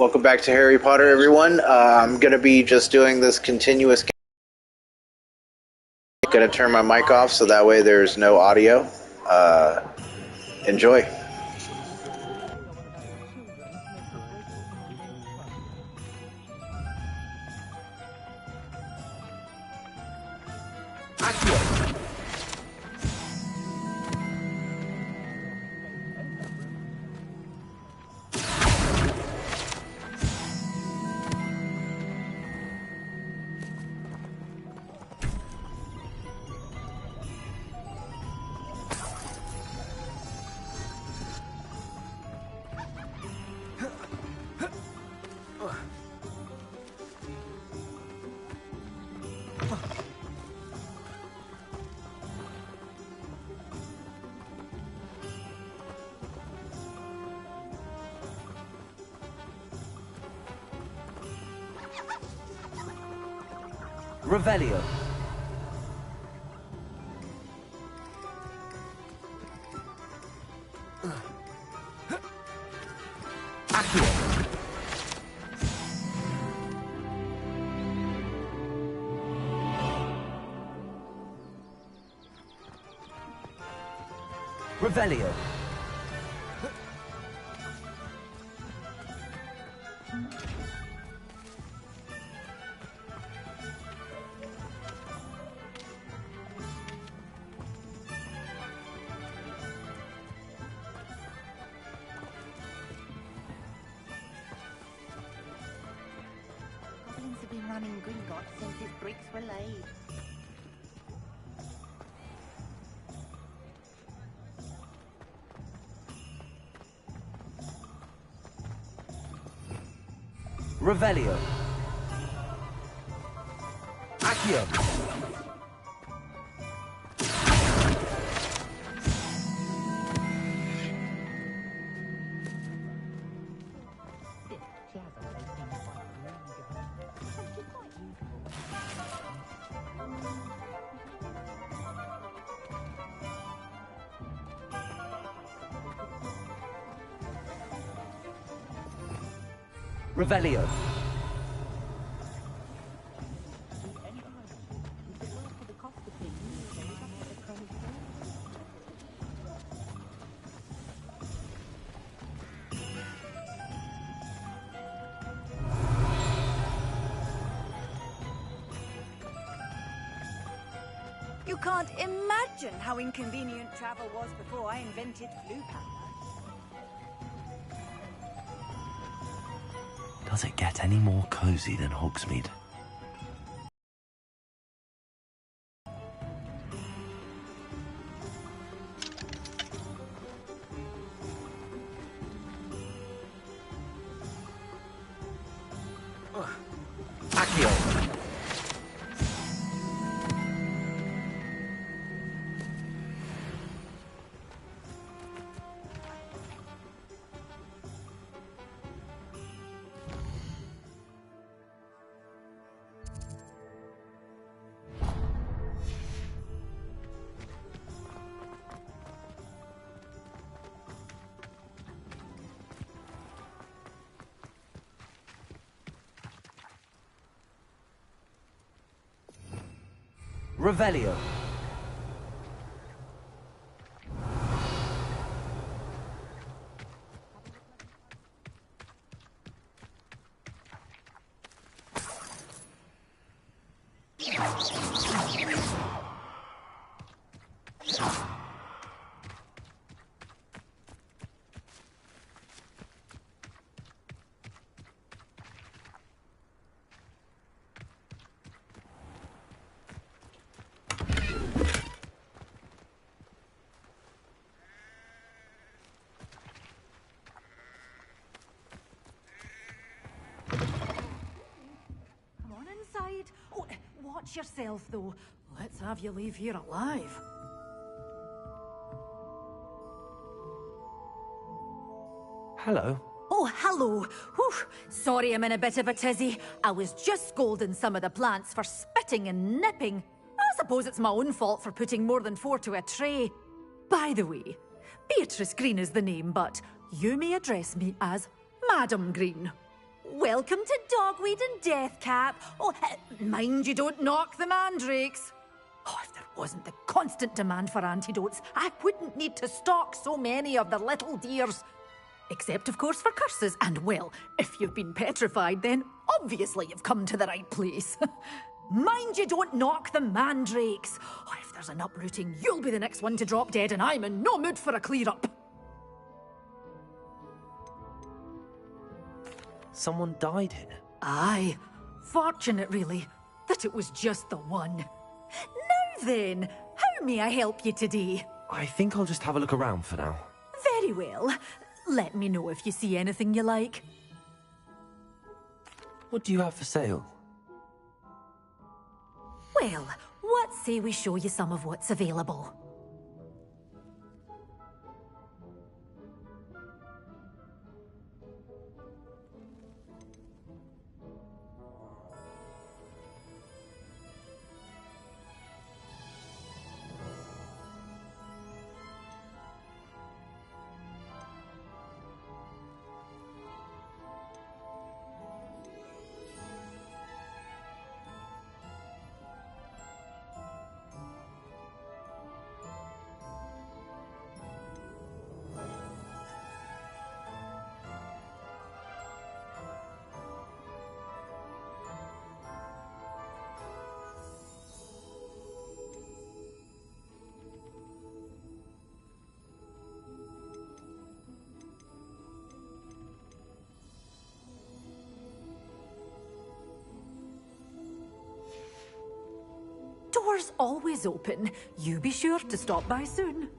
Welcome back to Harry Potter, everyone. I'm going to be just doing this continuous. I'm going to turn my mic off so that way there's no audio. Enjoy. Revelio. Accio. Revelio. Goblins have been running Gringotts since his bricks were laid. Revelio. Accio. Revelio. You can't imagine how inconvenient travel was before I invented blue powder. Does it get any more cozy than Hogsmeade? Accio. Revelio. Come on inside. Oh, watch yourself, though. Let's have you leave here alive. Hello. Oh, hello. Whew. Sorry I'm in a bit of a tizzy. I was just scolding some of the plants for spitting and nipping. I suppose it's my own fault for putting more than 4 to a tray. By the way, Beatrice Green is the name, but you may address me as Madam Green. Welcome to Dogweed and Deathcap. Oh, mind you don't knock the mandrakes. Oh, if there wasn't the constant demand for antidotes, I wouldn't need to stock so many of the little dears. Except, of course, for curses. And, well, if you've been petrified, then obviously you've come to the right place. Mind you don't knock the mandrakes. Oh, if there's an uprooting, you'll be the next one to drop dead, and I'm in no mood for a clear-up. Someone died here. Aye. Fortunate, really, that it was just the one. Now then, how may I help you today? I think I'll just have a look around for now. Very well. Let me know if you see anything you like. What do you have for sale? Well, what say we show you some of what's available? Doors always open. You be sure to stop by soon.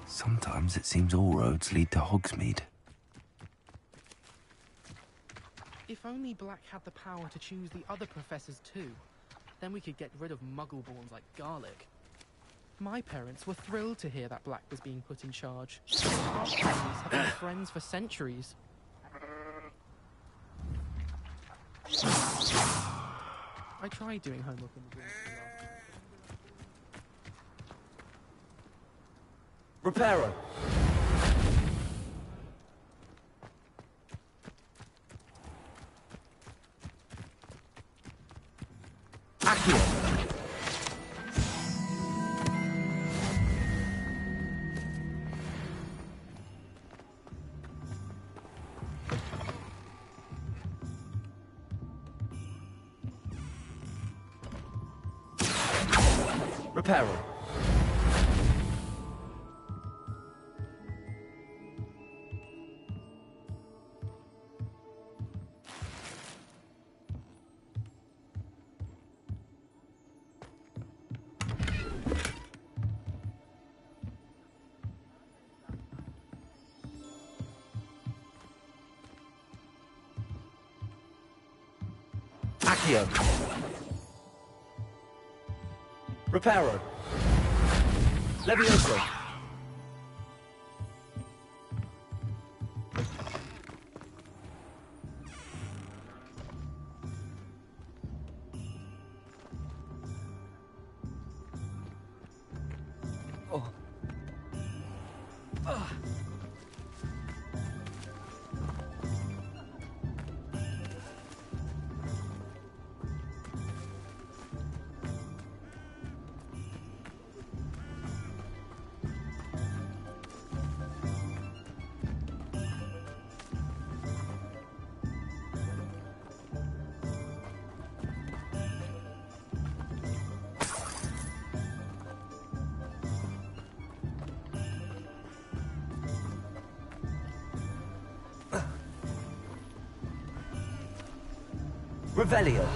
Sometimes it seems all roads lead to Hogsmeade. If only Black had the power to choose the other professors too, then we could get rid of muggle-borns like Garlic. My parents were thrilled to hear that Black was being put in charge. Our families have been friends for centuries. I tried doing homework in the room. Reparo! Accio! Reparo! Accio. Reparo. Levioso. Revelio.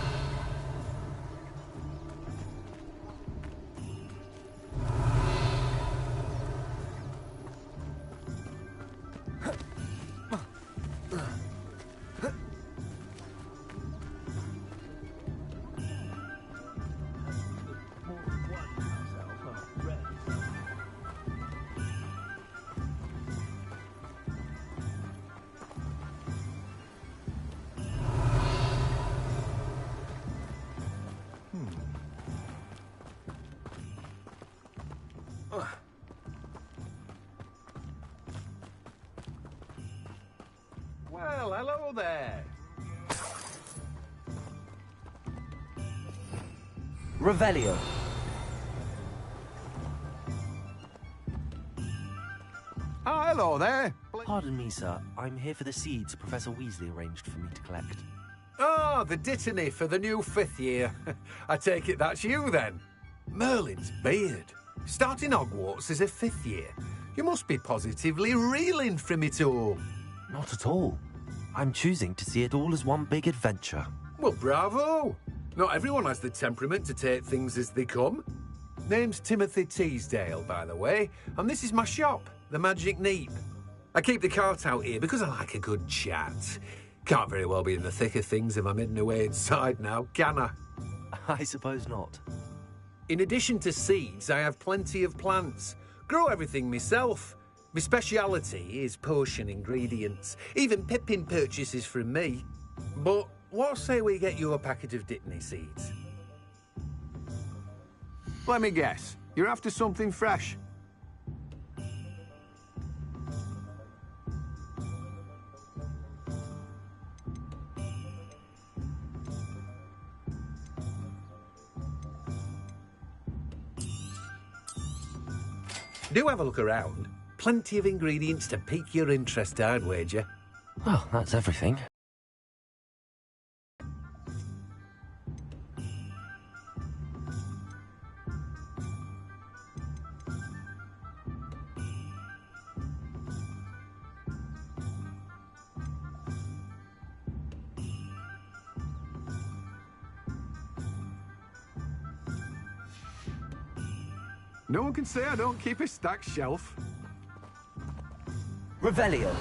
Well, hello there. Revelio. Oh, hello there. Pardon me, sir. I'm here for the seeds Professor Weasley arranged for me to collect. Oh, the dittany for the new 5th year. I take it that's you, then. Merlin's beard. Starting Hogwarts as a 5th year. You must be positively reeling from it all. Not at all. I'm choosing to see it all as one big adventure. Well, bravo. Not everyone has the temperament to take things as they come. Name's Timothy Teasdale, by the way, and this is my shop, the Magic Neep. I keep the cart out here because I like a good chat. Can't very well be in the thick of things if I'm hidden away inside now, can I? I suppose not. In addition to seeds, I have plenty of plants. Grow everything myself. My speciality is potion ingredients. Even Pippin purchases from me. But what say we get you a packet of Dittany seeds? Let me guess. You're after something fresh. Do have a look around. Plenty of ingredients to pique your interest, I'd wager. Well, that's everything. No one can say I don't keep a stacked shelf. Revelio.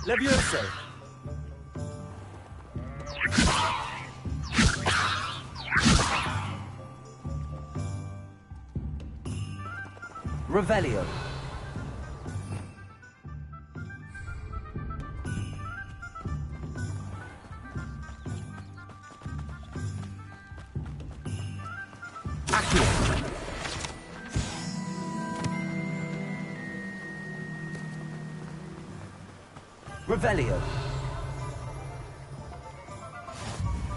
Levioso. Revelio. Accio. Revelio.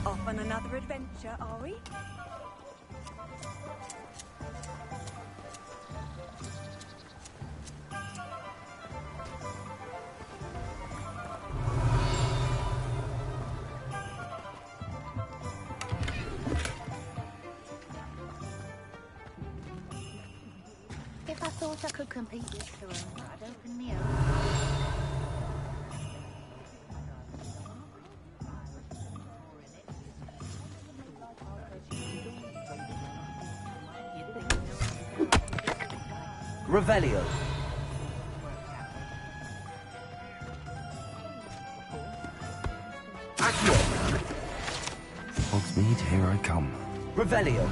Off on another adventure, are we? if I thought I could compete with Chilln, I'd open me own. Revelio. Accio. Hogsmeade, here I come. Revelio.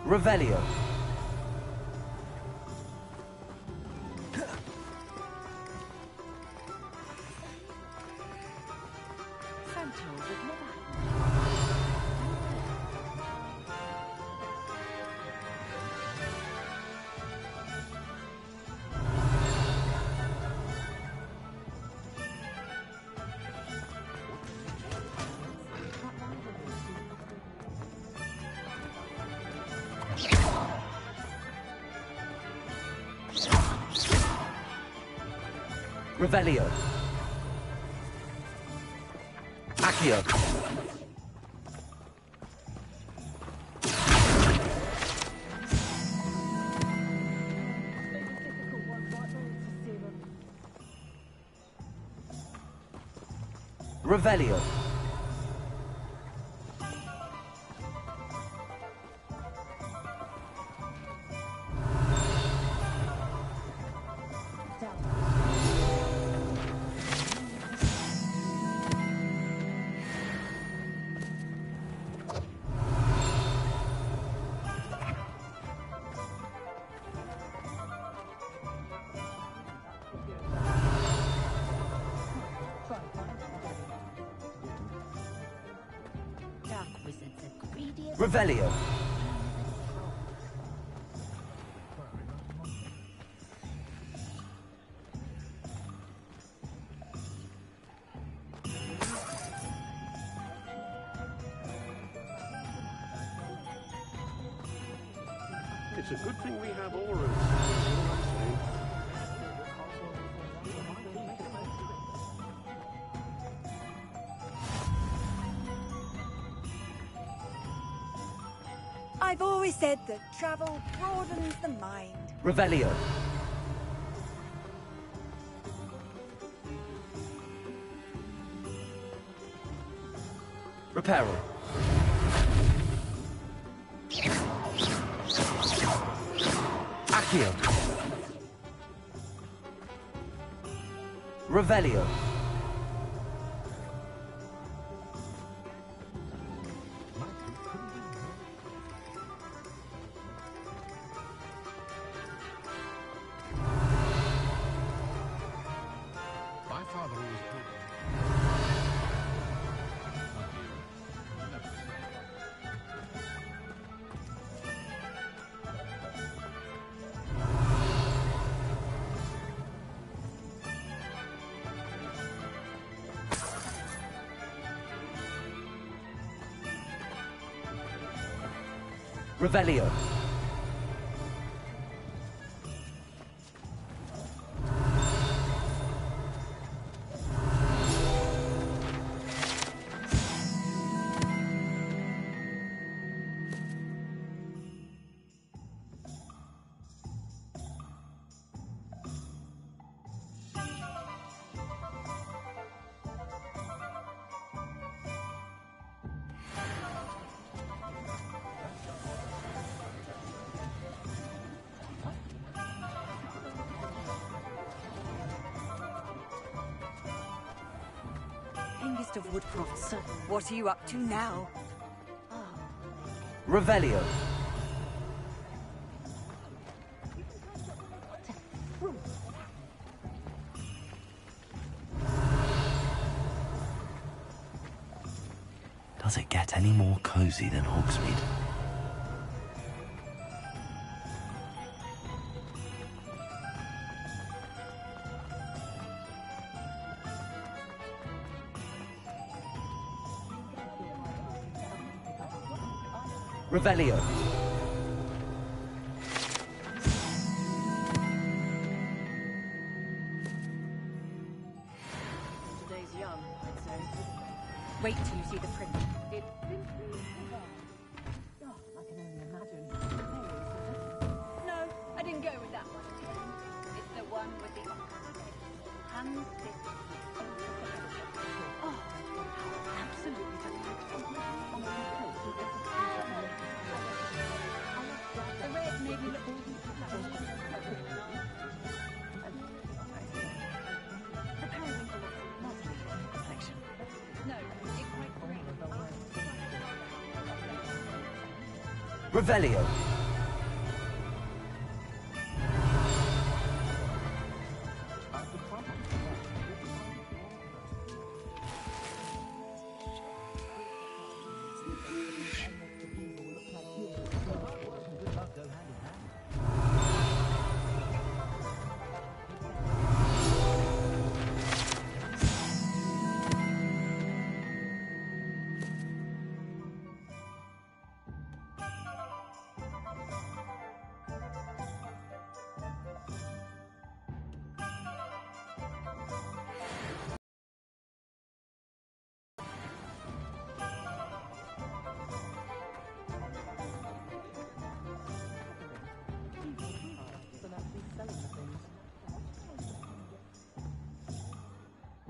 Revelio. Revelio. Accio. Revelio. Revelio. It's a good thing we have auras. That's all I'm saying. I've always said that travel broadens the mind. Revelio. Reparo. Accio. Revelio. My father always told me. Revelio. Youngest of Woodcrofts. What are you up to now? Revelio. Does it get any more cozy than Hogsmeade? Revelio. Today's young, I'd say. Wait till you see the print. It simply oh, I can only imagine. No, I didn't go with that one. It's the one with the hand-stitched. Oh, absolutely fantastic. The red made me look the periwinkle of lovely complexion. No, it's quite green. Revelio.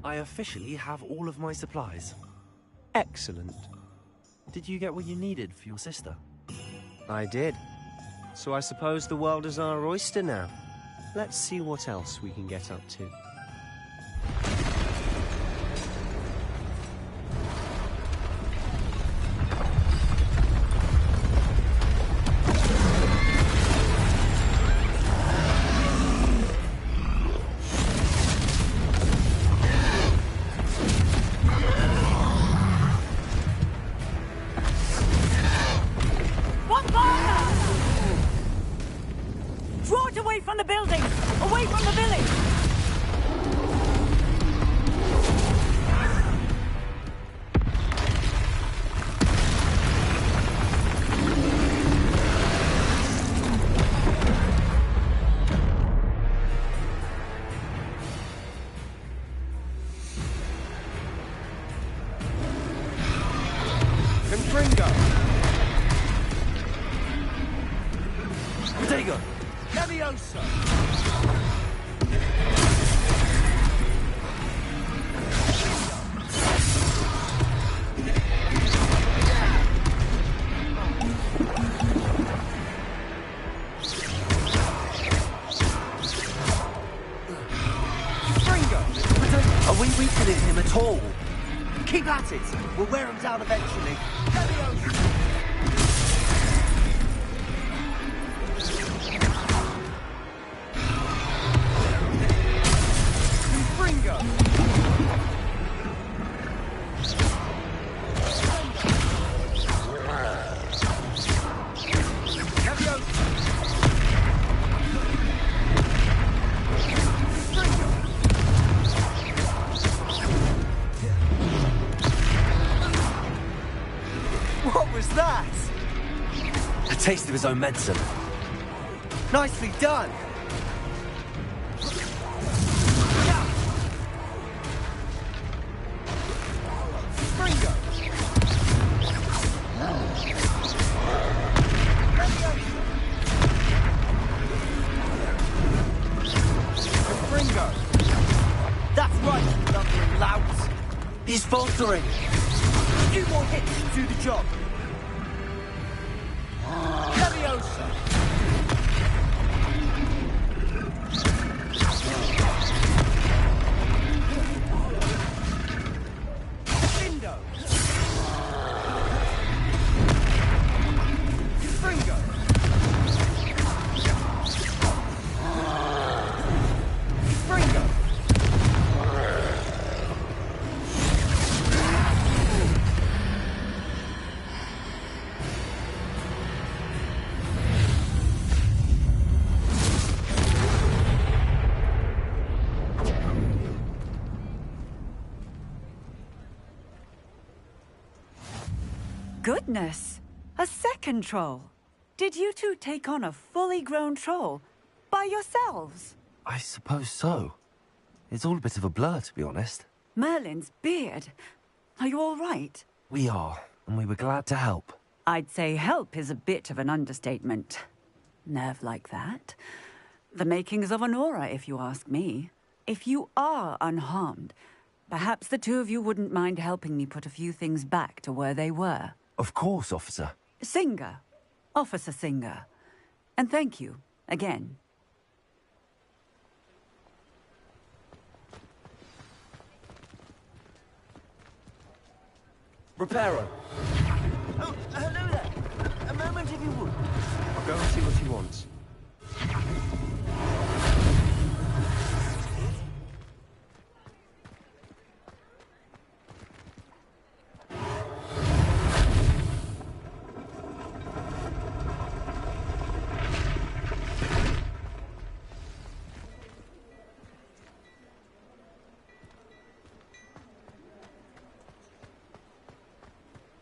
I officially have all of my supplies. Excellent. Did you get what you needed for your sister? I did. So I suppose the world is our oyster now. Let's see what else we can get up to. Draw it away from the building! Away from the village! Confringo! Protego. Leviosa! Are we weakening him at all? Keep at it! We'll wear him down eventually. Leviosa! What was that? A taste of his own medicine. Nicely done! Springo! Springo! That's right, you lumbering louts! He's faltering. A few more hits to do the job. Leviosa! Lindo! Springo! Springo! Goodness! A second troll? Did you two take on a fully grown troll? By yourselves? I suppose so. It's all a bit of a blur, to be honest. Merlin's beard. Are you all right? We are, and we were glad to help. I'd say help is a bit of an understatement. Nerve like that. The makings of an aura, if you ask me. If you are unharmed, perhaps the two of you wouldn't mind helping me put a few things back to where they were. Of course, officer. Singer. Officer Singer. And thank you, again. Reparo. Oh, hello there. A moment if you would. I'll go and see what he wants.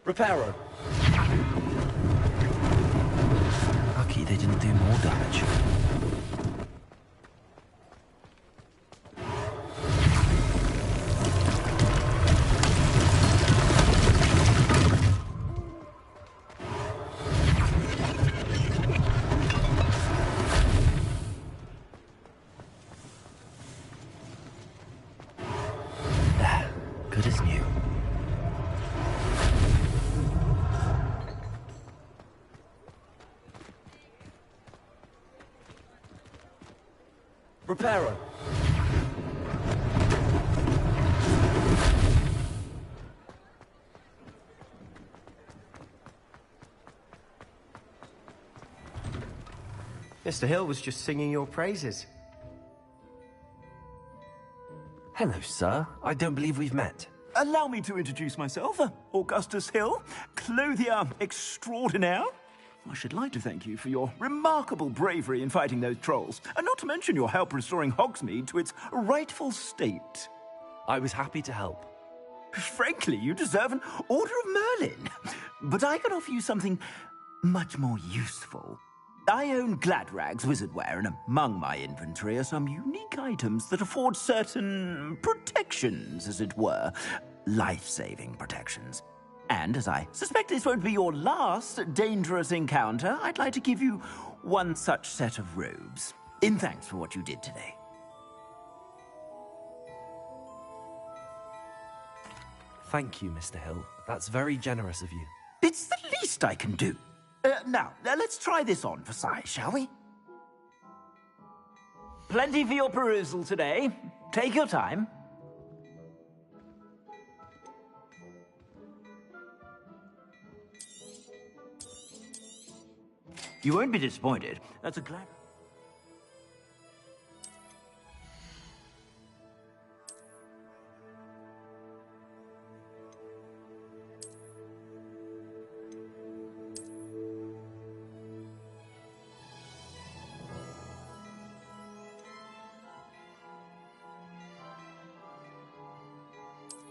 Reparo. Lucky they didn't do more damage. Good as new. Reparo. Mr. Hill was just singing your praises. Hello, sir. I don't believe we've met. Allow me to introduce myself, Augustus Hill, clothier extraordinaire. I should like to thank you for your remarkable bravery in fighting those trolls, and not to mention your help restoring Hogsmeade to its rightful state. I was happy to help. Frankly, you deserve an Order of Merlin. But I can offer you something much more useful. I own Gladrag's wizardware, and among my inventory are some unique items that afford certain protections, as it were. Life-saving protections. And as I suspect this won't be your last dangerous encounter, I'd like to give you one such set of robes, in thanks for what you did today. Thank you, Mr. Hill. That's very generous of you. It's the least I can do. Now, let's try this on for size, shall we? Plenty for your perusal today. Take your time. You won't be disappointed. That's a glad...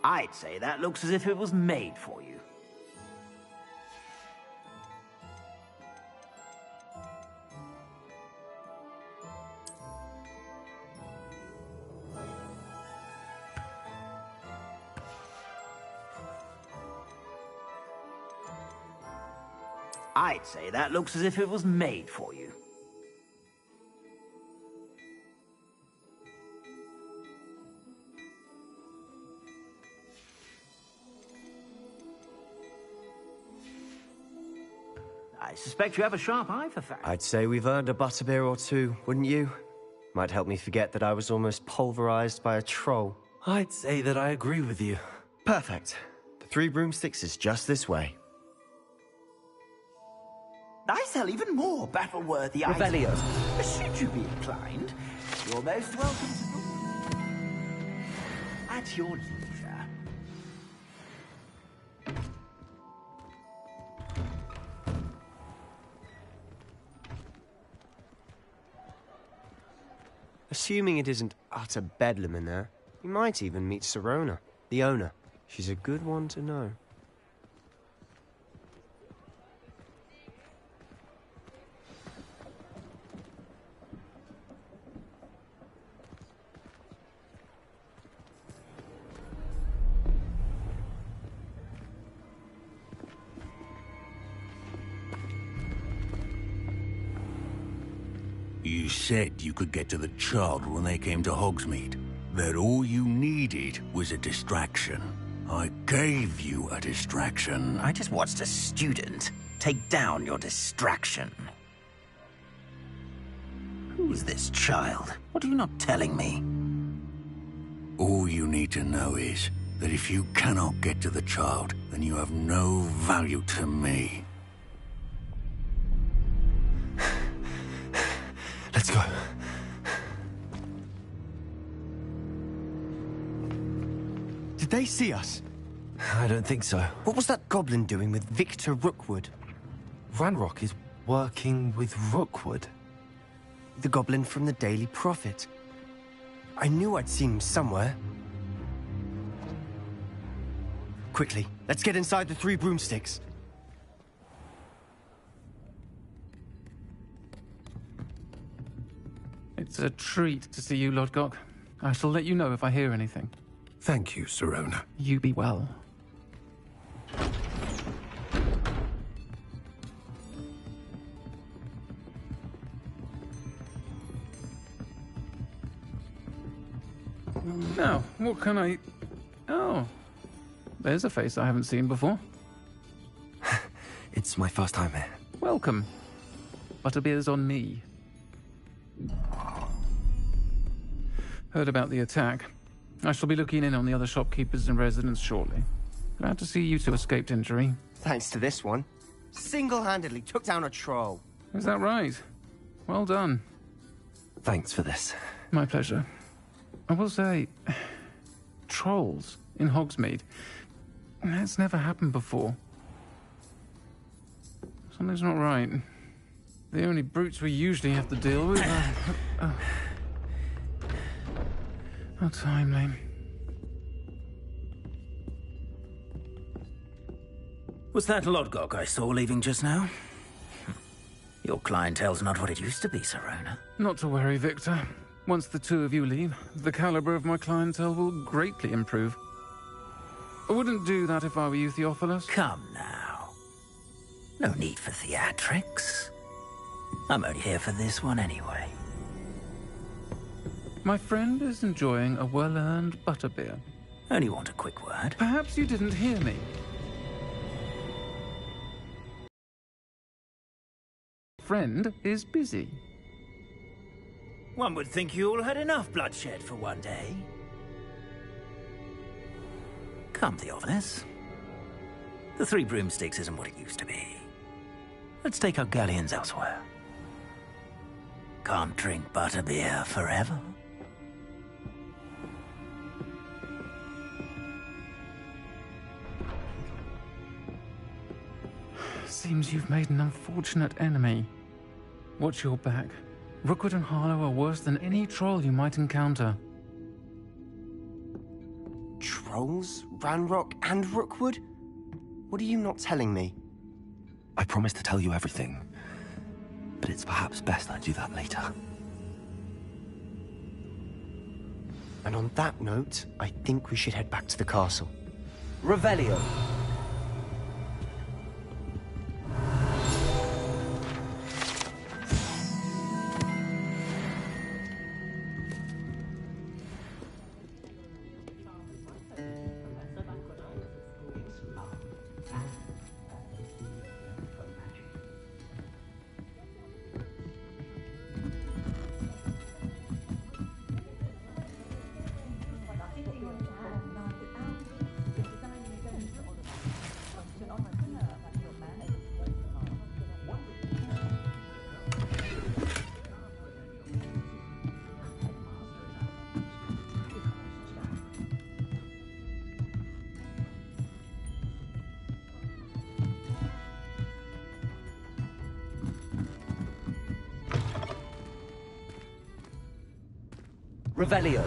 I'd say that looks as if it was made for you. I'd say that looks as if it was made for you. I suspect you have a sharp eye for facts. I'd say we've earned a butterbeer or two, wouldn't you? Might help me forget that I was almost pulverized by a troll. I'd say that I agree with you. Perfect. The 3 broomsticks is just this way. I sell even more battle-worthy items. Revelio. Should you be inclined, you're most welcome to... At your leisure. Assuming it isn't utter bedlam in there, you might even meet Sirona, the owner. She's a good one to know. You said you could get to the child when they came to Hogsmeade. That all you needed was a distraction. I gave you a distraction. I just watched a student take down your distraction. Who's this child? What are you not telling me? All you need to know is that if you cannot get to the child, then you have no value to me. Let's go. Did they see us? I don't think so. What was that goblin doing with Victor Rookwood? Ranrock is working with Rookwood. The goblin from the Daily Prophet. I knew I'd seen him somewhere. Quickly, let's get inside the 3 broomsticks. It's a treat to see you, Lodgok. I shall let you know if I hear anything. Thank you, Sirona. You be well. Now, what can I... Oh, there's a face I haven't seen before. It's my first time here. Welcome. Butterbeer's on me. Heard about the attack. I shall be looking in on the other shopkeepers and residents shortly. Glad to see you two escaped injury. Thanks to this one. Single-handedly took down a troll. Is that right? Well done. Thanks for this. My pleasure. I will say, trolls in Hogsmeade. That's never happened before. Something's not right. The only brutes we usually have to deal with are... How timely. Was that Lodgok I saw leaving just now? Your clientele's not what it used to be, Sirona. Not to worry, Victor. Once the two of you leave, the caliber of my clientele will greatly improve. I wouldn't do that if I were you, Theophilus. Come now. No need for theatrics. I'm only here for this one anyway. My friend is enjoying a well-earned butterbeer. Only want a quick word. Perhaps you didn't hear me. Friend is busy. One would think you all had enough bloodshed for one day. Come, Theophilus. The 3 broomsticks isn't what it used to be. Let's take our galleons elsewhere. Can't drink butterbeer forever. Seems you've made an unfortunate enemy. Watch your back. Rookwood and Harlow are worse than any troll you might encounter. Trolls? Ranrock and Rookwood? What are you not telling me? I promised to tell you everything, but it's perhaps best I do that later. And on that note, I think we should head back to the castle. Revelio. Revelio.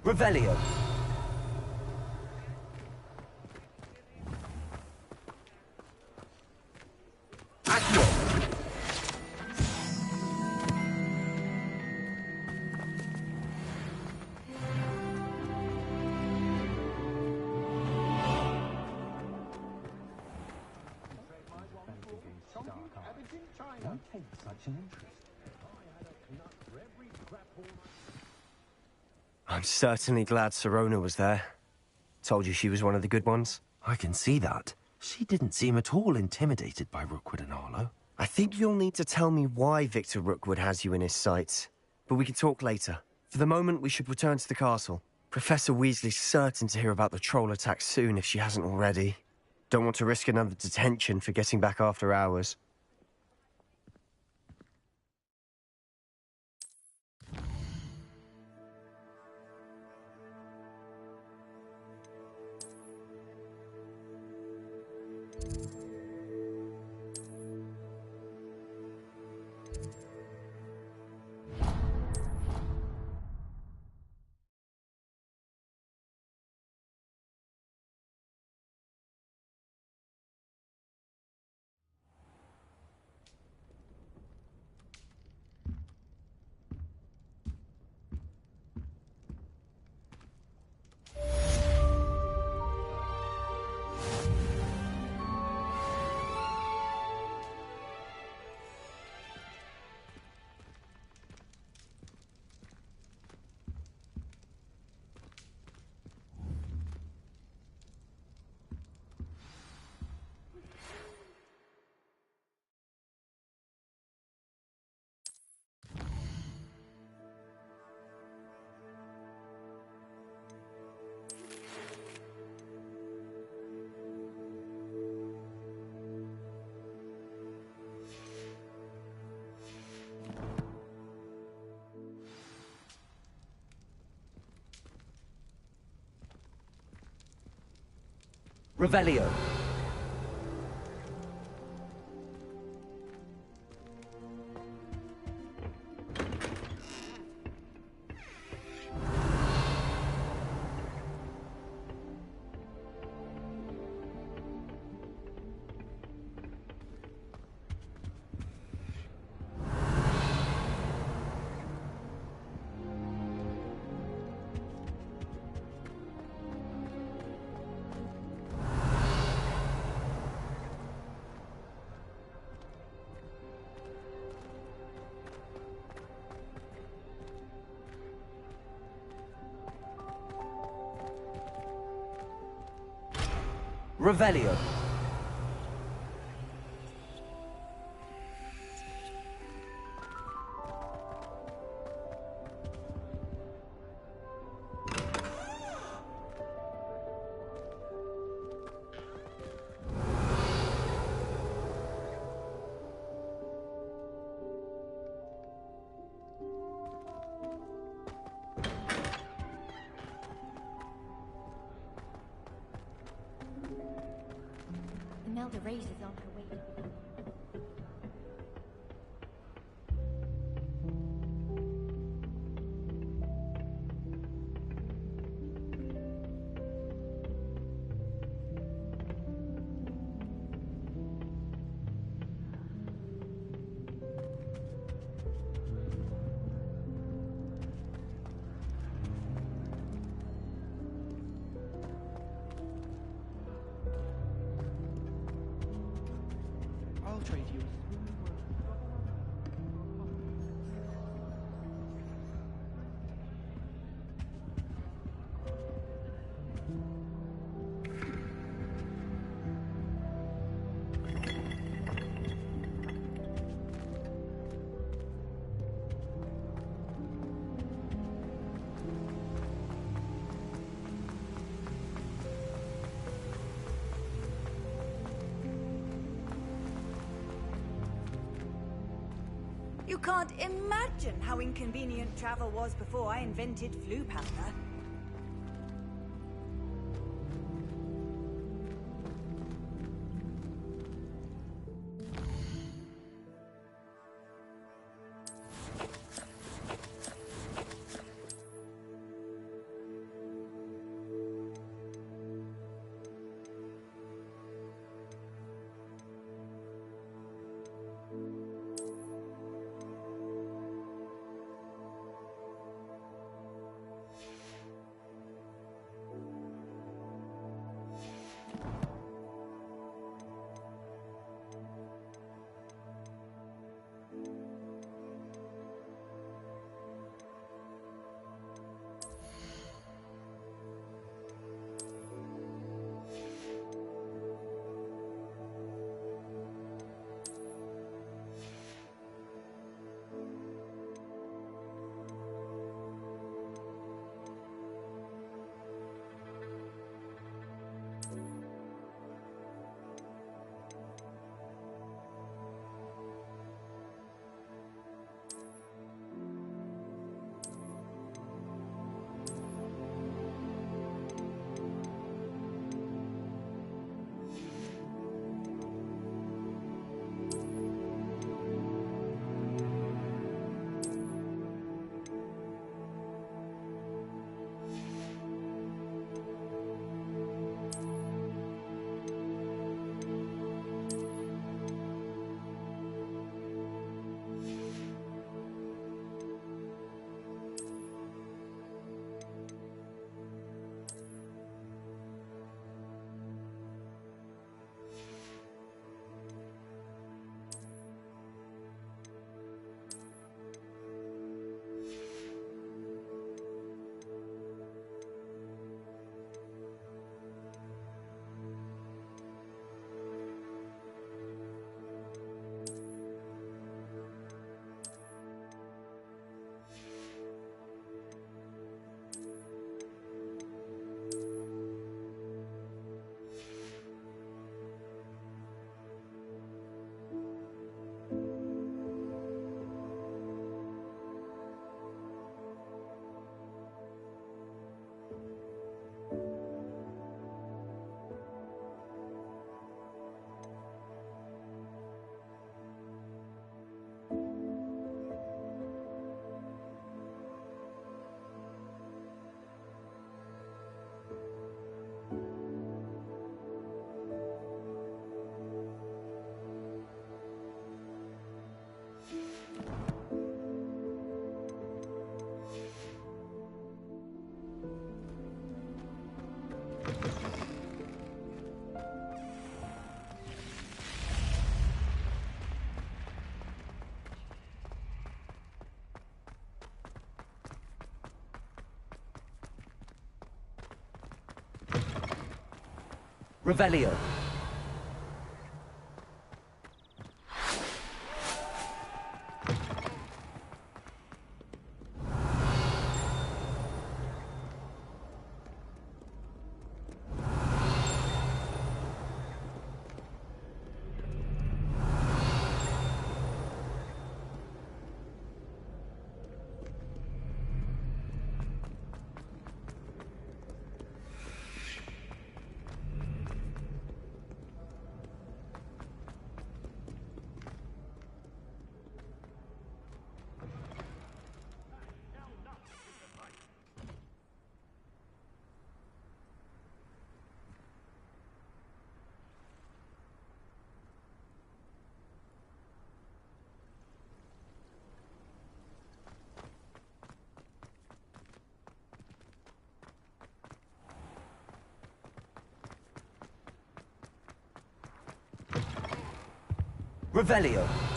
Revelio. I'm certainly glad Sirona was there. Told you she was one of the good ones. I can see that. She didn't seem at all intimidated by Rookwood and Arlo. I think you'll need to tell me why Victor Rookwood has you in his sights. But we can talk later. For the moment, we should return to the castle. Professor Weasley's certain to hear about the troll attack soon if she hasn't already. Don't want to risk another detention for getting back after hours. Revelio. Revelio. Imelda Reyes is on her way. I'll trade you. You can't imagine how inconvenient travel was before I invented flu powder. Revelio. Revelio.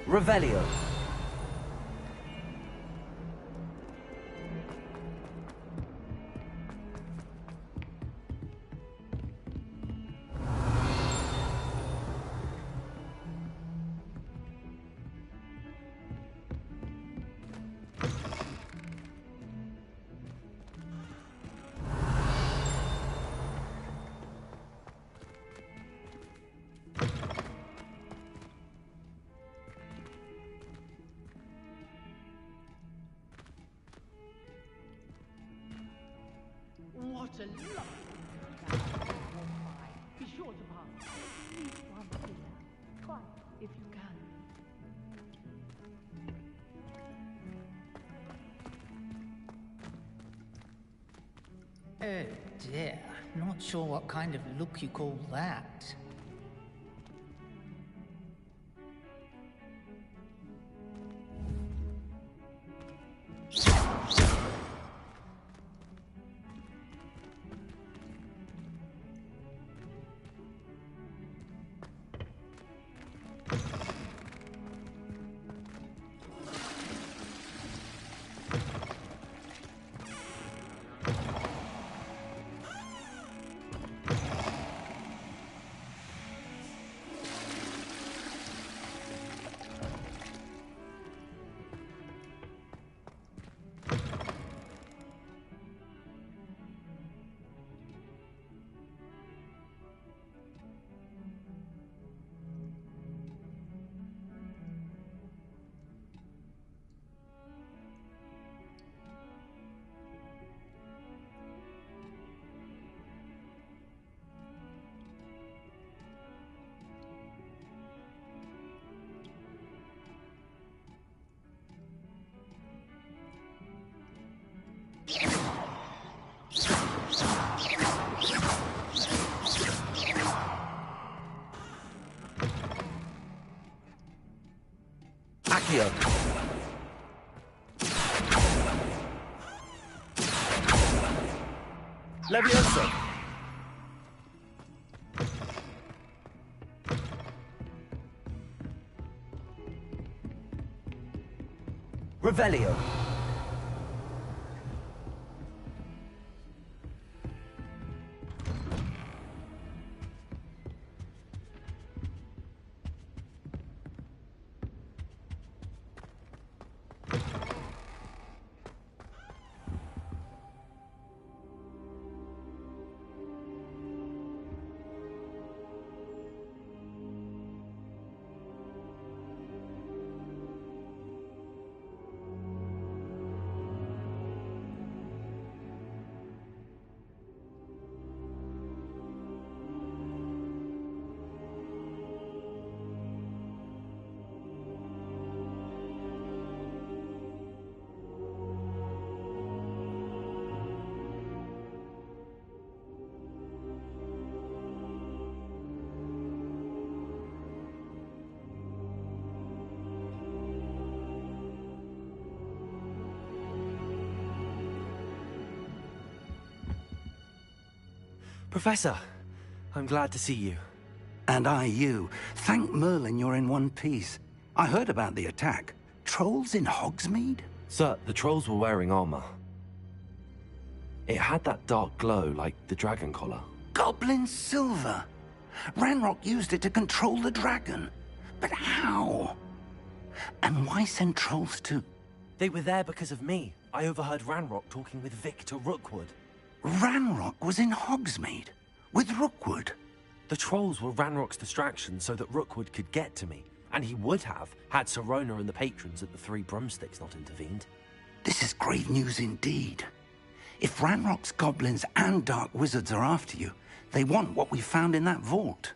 Revelio. What a lovely Be sure to pass at least once here. Quiet, if you can. Oh dear, not sure what kind of look you call that. Accio. Levioso. Revelio. Professor, I'm glad to see you. And I you. Thank Merlin you're in one piece. I heard about the attack. Trolls in Hogsmeade? Sir, the trolls were wearing armor. It had that dark glow like the dragon collar. Goblin silver. Ranrock used it to control the dragon. But how? And why send trolls to... They were there because of me. I overheard Ranrock talking with Victor Rookwood. Ranrock was in Hogsmeade? With Rookwood? The trolls were Ranrock's distraction so that Rookwood could get to me. And he would have, had Sirona and the patrons at the Three Broomsticks not intervened. This is grave news indeed. If Ranrock's goblins and dark wizards are after you, they want what we found in that vault.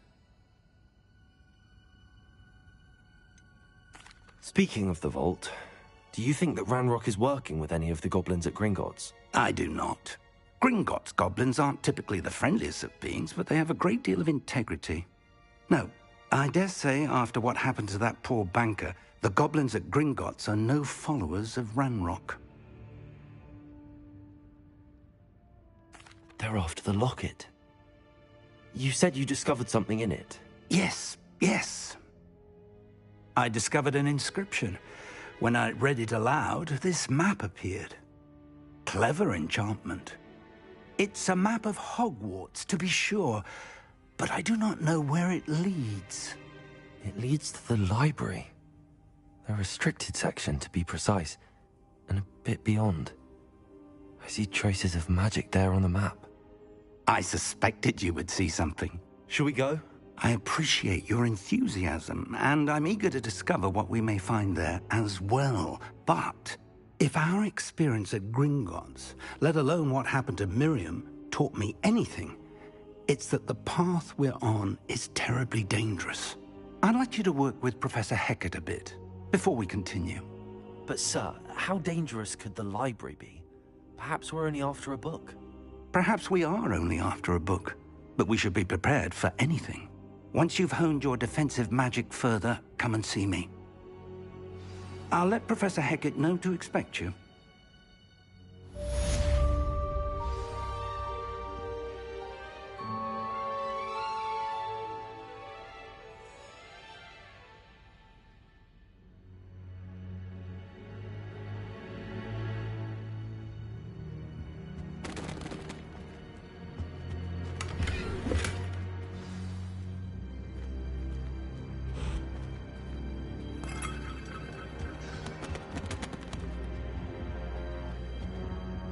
Speaking of the vault, do you think that Ranrock is working with any of the goblins at Gringotts? I do not. Gringotts goblins aren't typically the friendliest of beings, but they have a great deal of integrity. No, I dare say after what happened to that poor banker, the goblins at Gringotts are no followers of Ranrock. They're after the locket. You said you discovered something in it. Yes. I discovered an inscription. When I read it aloud, this map appeared. Clever enchantment. It's a map of Hogwarts, to be sure, but I do not know where it leads. It leads to the library. The restricted section, to be precise, and a bit beyond. I see traces of magic there on the map. I suspected you would see something. Shall we go? I appreciate your enthusiasm, and I'm eager to discover what we may find there as well. But if our experience at Gringotts, let alone what happened to Miriam, taught me anything, it's that the path we're on is terribly dangerous. I'd like you to work with Professor Hecat a bit, before we continue. But sir, how dangerous could the library be? Perhaps we're only after a book. Perhaps we are only after a book, but we should be prepared for anything. Once you've honed your defensive magic further, come and see me. I'll let Professor Hecat know to expect you.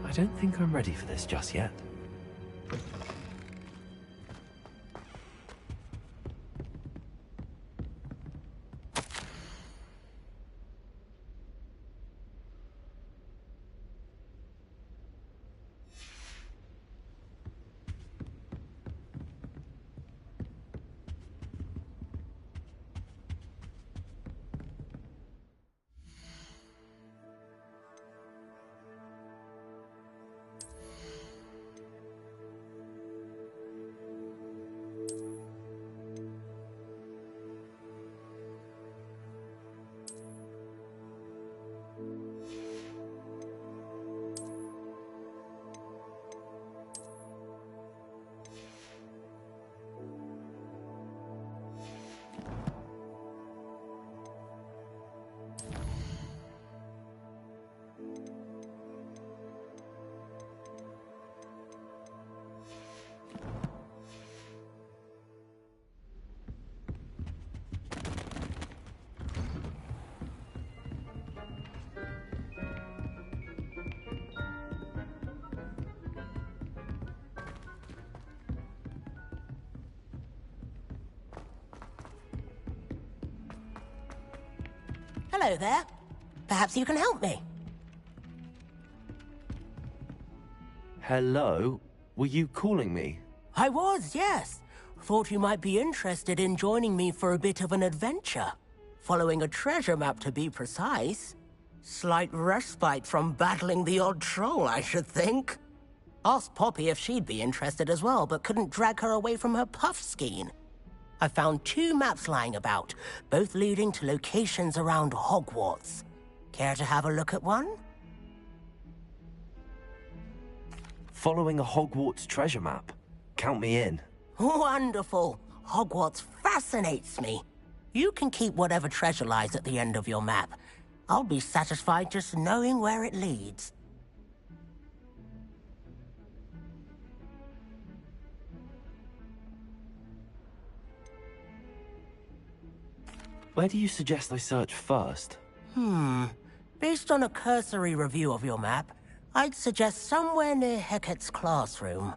I don't think I'm ready for this just yet. Hello there. Perhaps you can help me. Hello? Were you calling me? I was, yes. Thought you might be interested in joining me for a bit of an adventure. Following a treasure map, to be precise. Slight respite from battling the odd troll, I should think. Asked Poppy if she'd be interested as well, but couldn't drag her away from her puff skein. I found 2 maps lying about, both leading to locations around Hogwarts. Care to have a look at one? Following a Hogwarts treasure map? count me in. Wonderful. Hogwarts fascinates me. You can keep whatever treasure lies at the end of your map. I'll be satisfied just knowing where it leads. Where do you suggest I search first? Based on a cursory review of your map, I'd suggest somewhere near Hecate's classroom.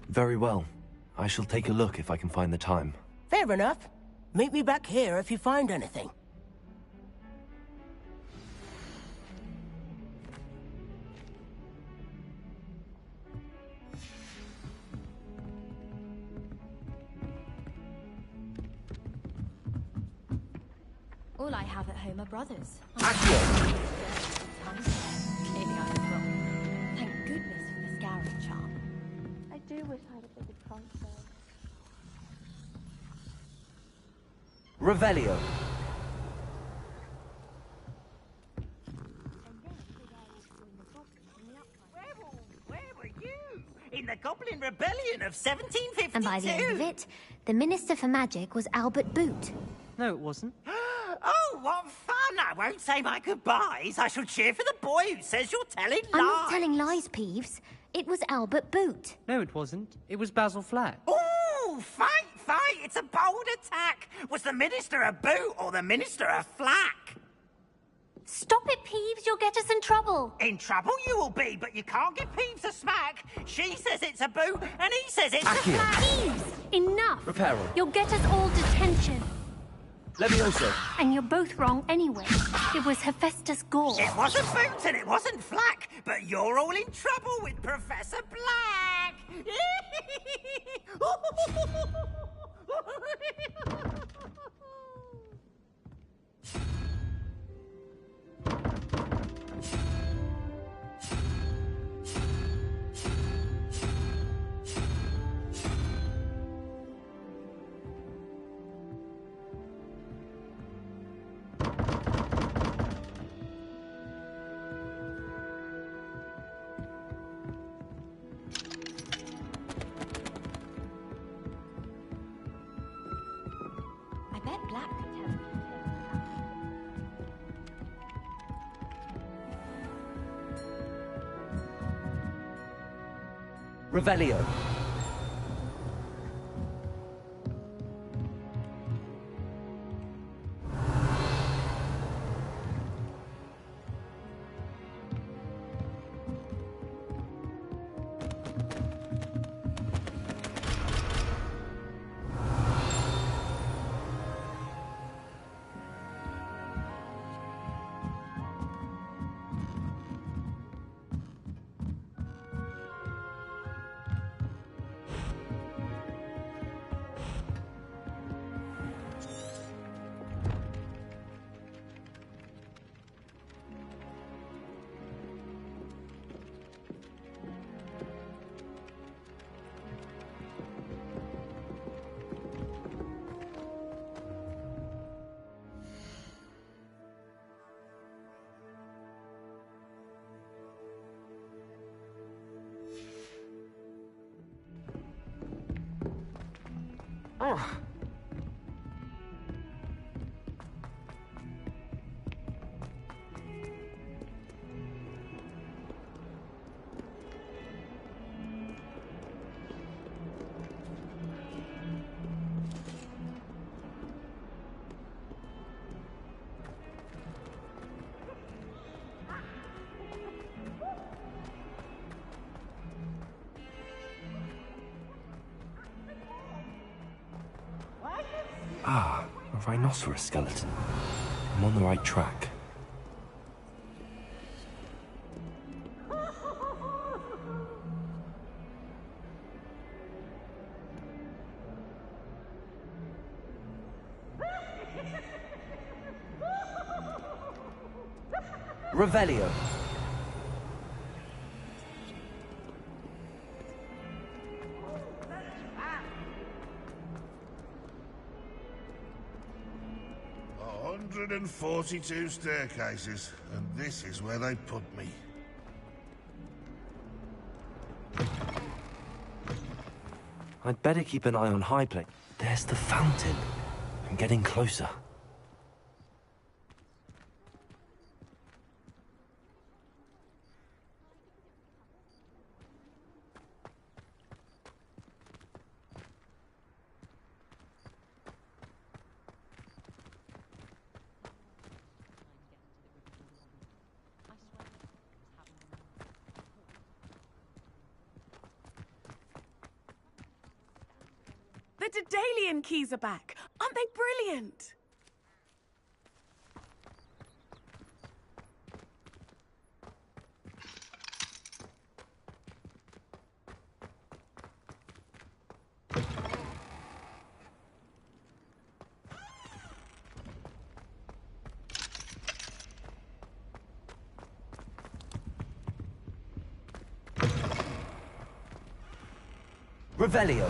Very well. I shall take a look if I can find the time. Fair enough. Meet me back here if you find anything. All I have at home are brothers. Accio! Maybe I was wrong. Thank goodness for the scouring charm. I do wish I had a bigger console. Revelio. Where were you? In the Goblin Rebellion of 1752? And by the end of it, the Minister for Magic was Albert Boot. No, it wasn't. Oh, what fun! I won't say my goodbyes. I shall cheer for the boy who says you're telling lies. I'm not telling lies, Peeves. It was Albert Boot. No, it wasn't. It was Basil Flack. Ooh, fight! It's a bold attack. Was the Minister a boot or the Minister a flack? Stop it, Peeves. You'll get us in trouble. In trouble you will be, but you can't give Peeves a smack. She says it's a boot, and he says it's a flack. Peeves, enough. Reparo. You'll get us all detention. Levioso. And you're both wrong anyway. It was Hephaestus Gore. It wasn't boot and it wasn't flack, but you're all in trouble with Professor Black. I bet Black could tell us Revelio. Oh. Ah, a rhinoceros skeleton. I'm on the right track. Revelio. 142 staircases, and this is where they put me. I'd better keep an eye on High Place. There's the fountain. I'm getting closer. The Daedalian keys are back. Aren't they brilliant? Revelio.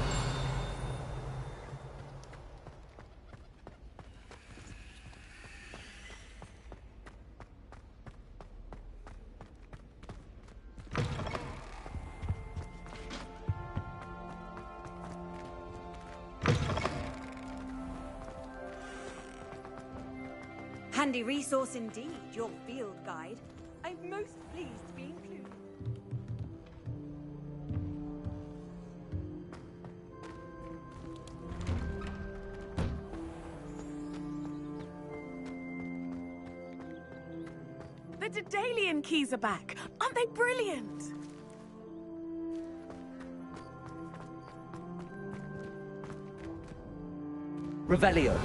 Handy resource indeed, your field guide. I'm most pleased to be included. The Daedalian keys are back. Aren't they brilliant? Revelio.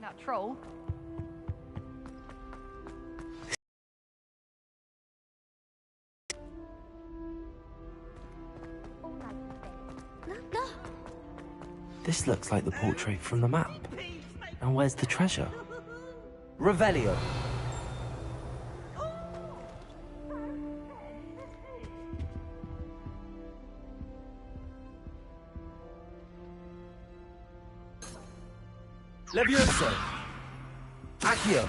That troll. This looks like the portrait from the map. And where's the treasure? Revelio. Levioso. Accio.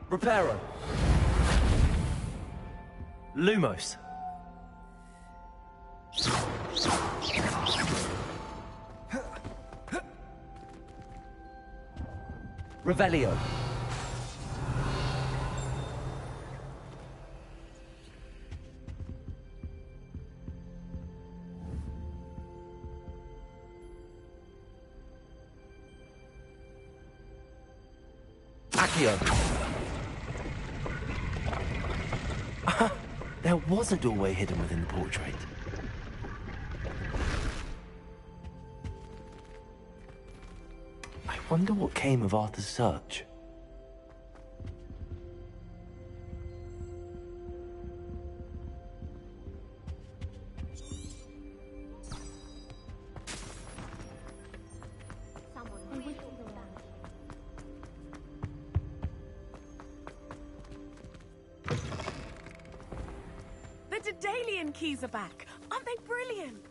Reparo. Lumos. Revelio. Accio. There was a doorway hidden within the portrait. I wonder what came of Arthur's search. The Daedalian keys are back. Aren't they brilliant?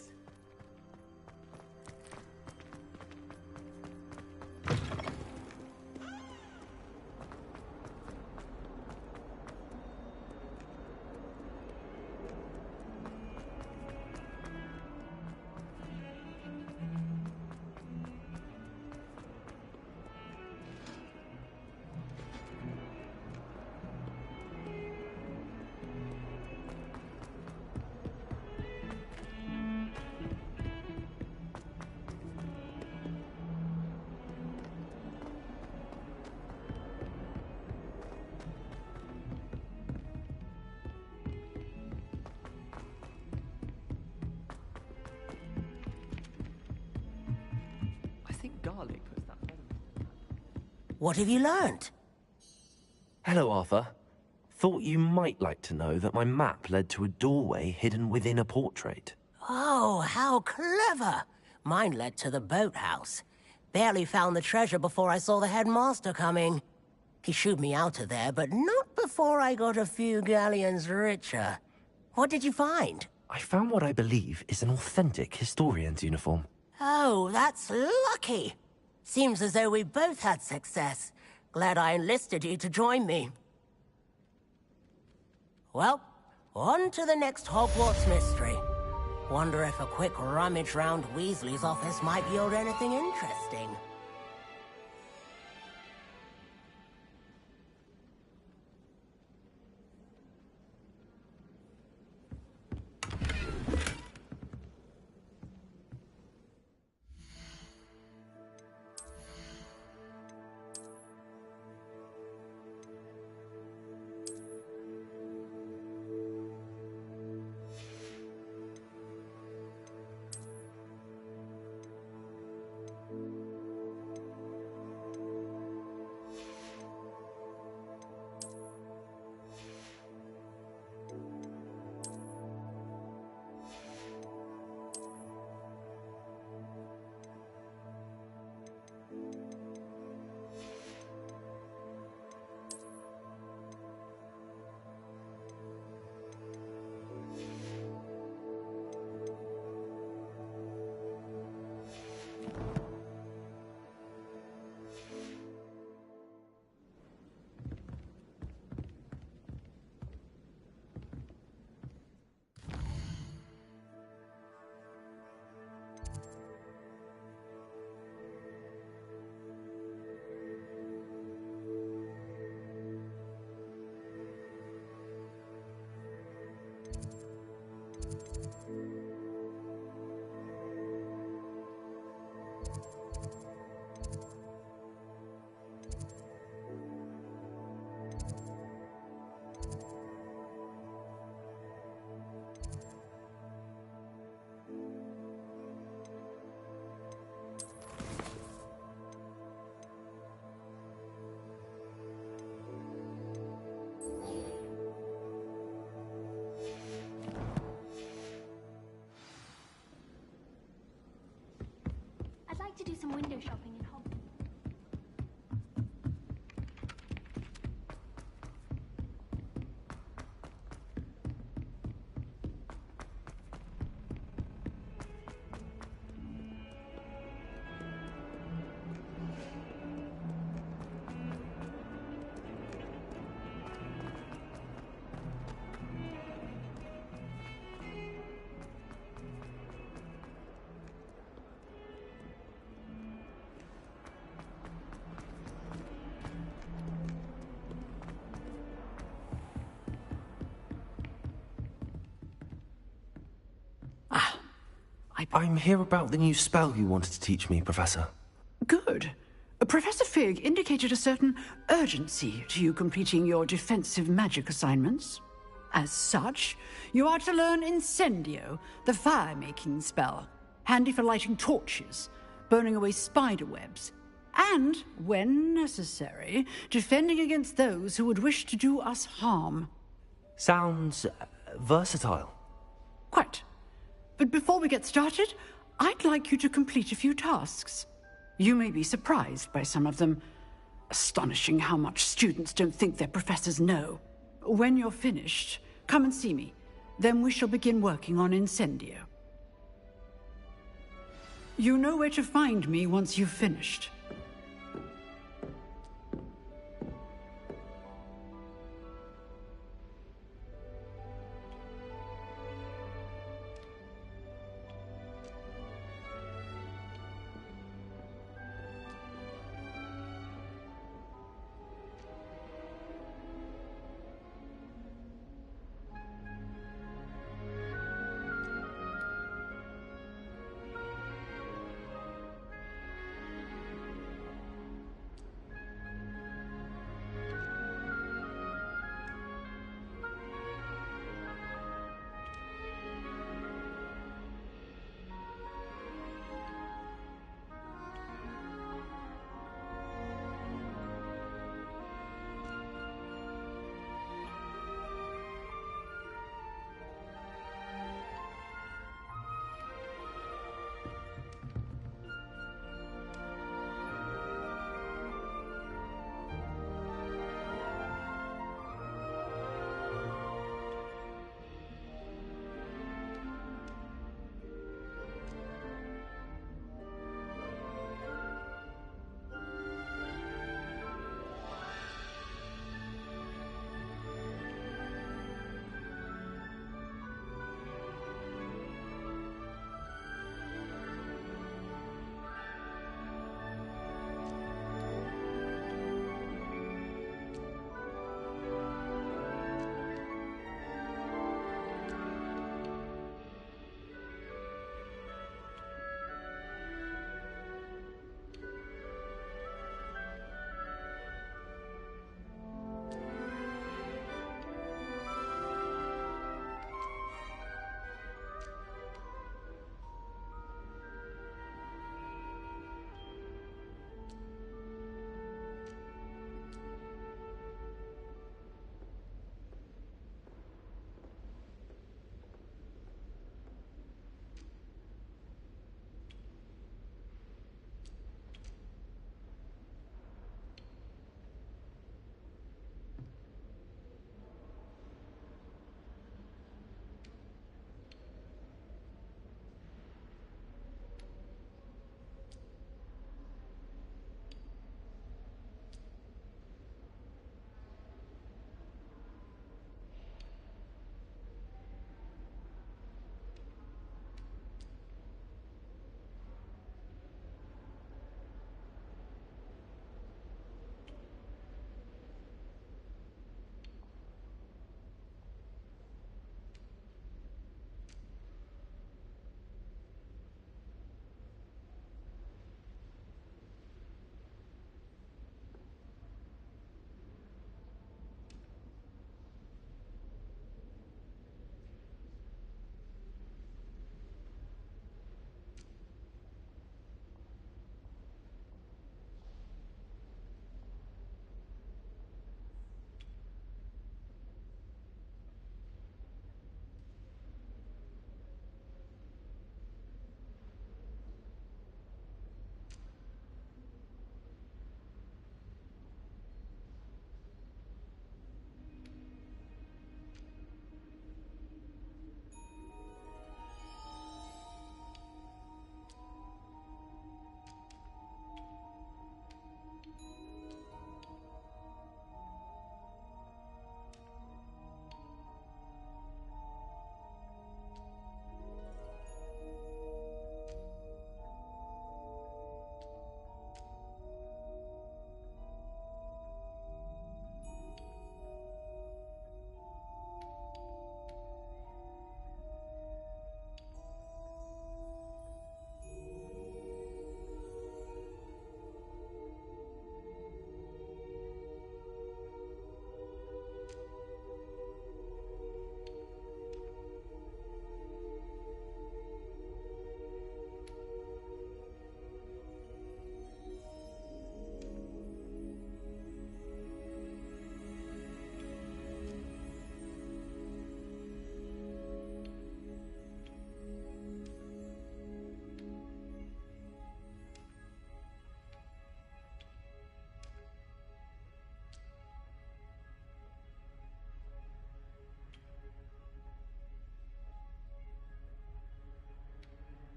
Garlic puts that feather. What have you learnt? Hello, Arthur. thought you might like to know that my map led to a doorway hidden within a portrait. Oh, how clever! Mine led to the boathouse. Barely found the treasure before I saw the headmaster coming. He shooed me out of there, but not before I got a few galleons richer. What did you find? I found what I believe is an authentic historian's uniform. Oh, that's lucky. Seems as though we both had success. Glad I enlisted you to join me. Well, on to the next Hogwarts mystery. Wonder if a quick rummage round Weasley's office might yield anything interesting. I'd like to do some window shopping in Hogwarts. I'm here about the new spell you wanted to teach me, Professor. Good. Professor Fig indicated a certain urgency to you completing your defensive magic assignments. As such, you are to learn Incendio, the fire-making spell, handy for lighting torches, burning away spider webs, and, when necessary, defending against those who would wish to do us harm. Sounds versatile. Quite. But before we get started, I'd like you to complete a few tasks. You may be surprised by some of them. Astonishing how much students don't think their professors know. When you're finished, come and see me. Then we shall begin working on Incendio. You know where to find me once you've finished.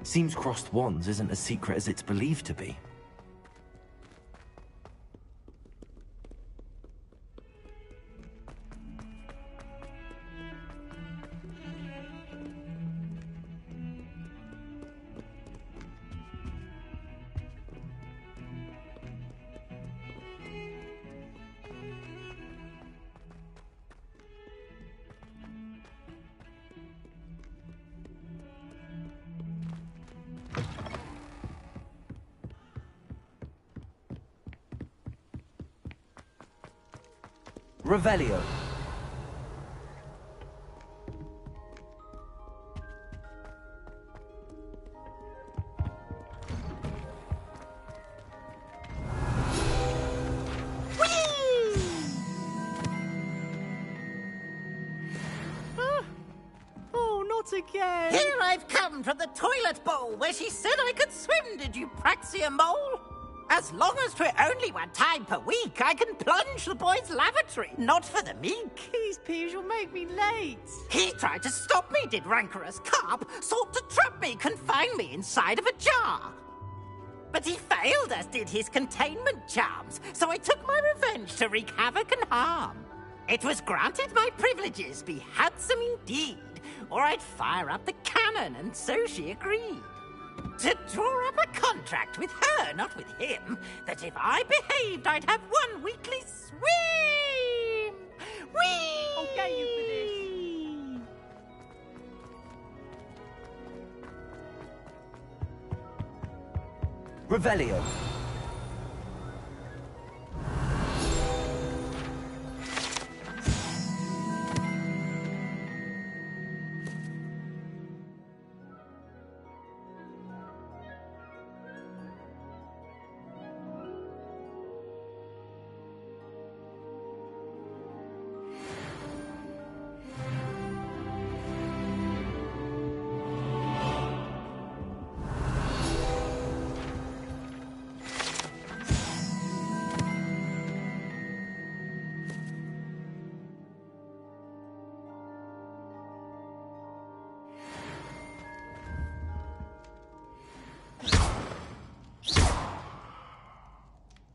Seems crossed wands isn't as secret as it's believed to be. Revelio. Oh, not again! Here I've come from the toilet bowl where she said I could swim, did you praxia mole? As long as 'twere only one time per week, I can plunge the boy's lavatory, not for the meek. Please, Piers, you'll make me late. He tried to stop me, did rancorous carp, sought to trap me, confine me inside of a jar. But he failed, as did his containment charms, so I took my revenge to wreak havoc and harm. It was granted my privileges be handsome indeed, or I'd fire up the cannon, and so she agreed. To draw up a contract with her, not with him, that if I behaved, I'd have one weekly swim! Whee! I'll get you for this. Revelio.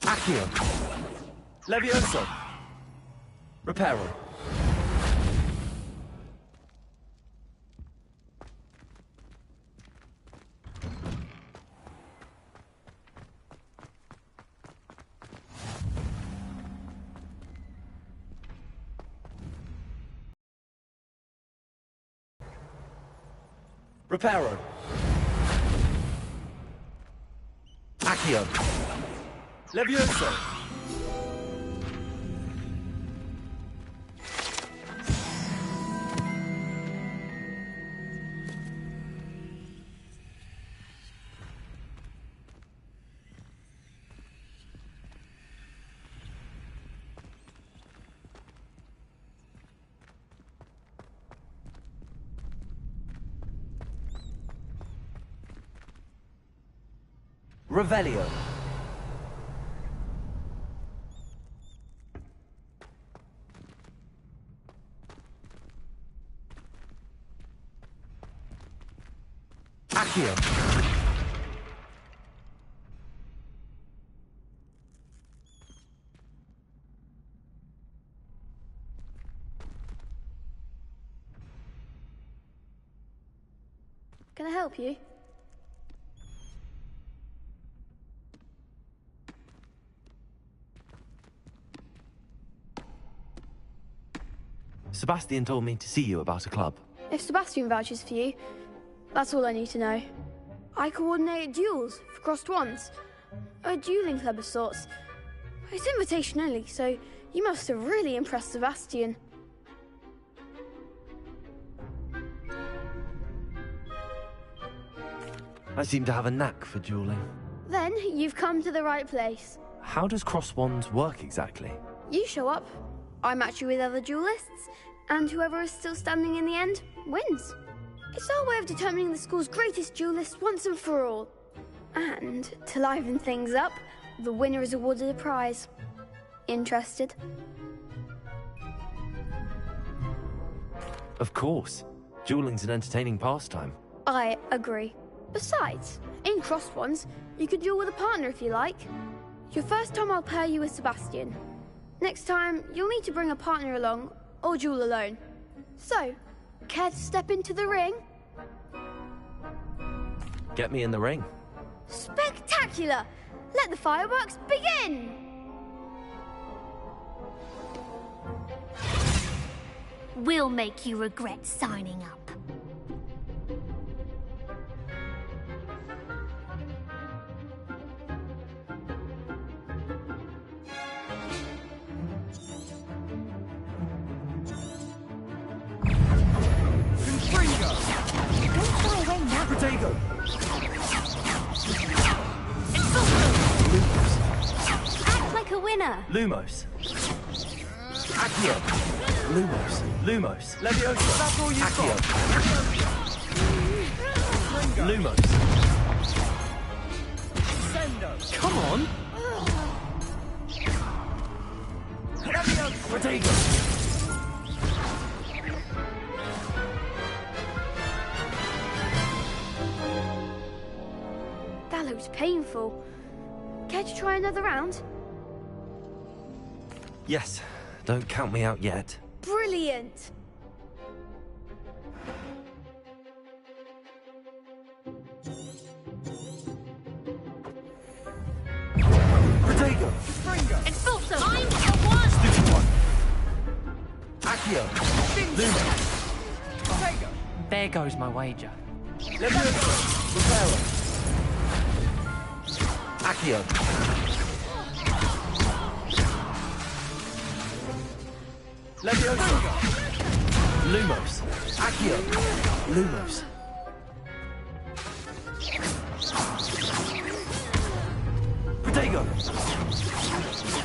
Accio. Levioso. Reparo. Reparo. Accio. Levioso. Revelio. Accio. Can I help you? Sebastian told me to see you about a club. If Sebastian vouches for you, that's all I need to know. I coordinate duels for crossed wands. A dueling club of sorts. It's invitation only, so you must have really impressed Sebastian. I seem to have a knack for dueling. Then you've come to the right place. How does cross wands work exactly? You show up, I match you with other duelists, and whoever is still standing in the end wins. It's our way of determining the school's greatest duelist once and for all. And to liven things up, the winner is awarded a prize. Interested? Of course. Dueling's an entertaining pastime. I agree. Besides, in crossed ones, you could duel with a partner if you like. Your first time I'll pair you with Sebastian. Next time, you'll need to bring a partner along, or duel alone. So, care to step into the ring? Get me in the ring. Spectacular! Let the fireworks begin! We'll make you regret signing up. Act like a winner! Lumos. Accio. Lumos. Lumos. Leviosa. That's all you've got. Lumos. Come on. Leviosa. That looks painful. Care to try another round? Yes. Don't count me out yet. Brilliant! Protego. Expulso! I'm the one! Stupid one. Accio. Luma. There goes my wager. Leviosa. Reparo. Accio. Leviosa. Lumos. Accio. Lumos. Protego.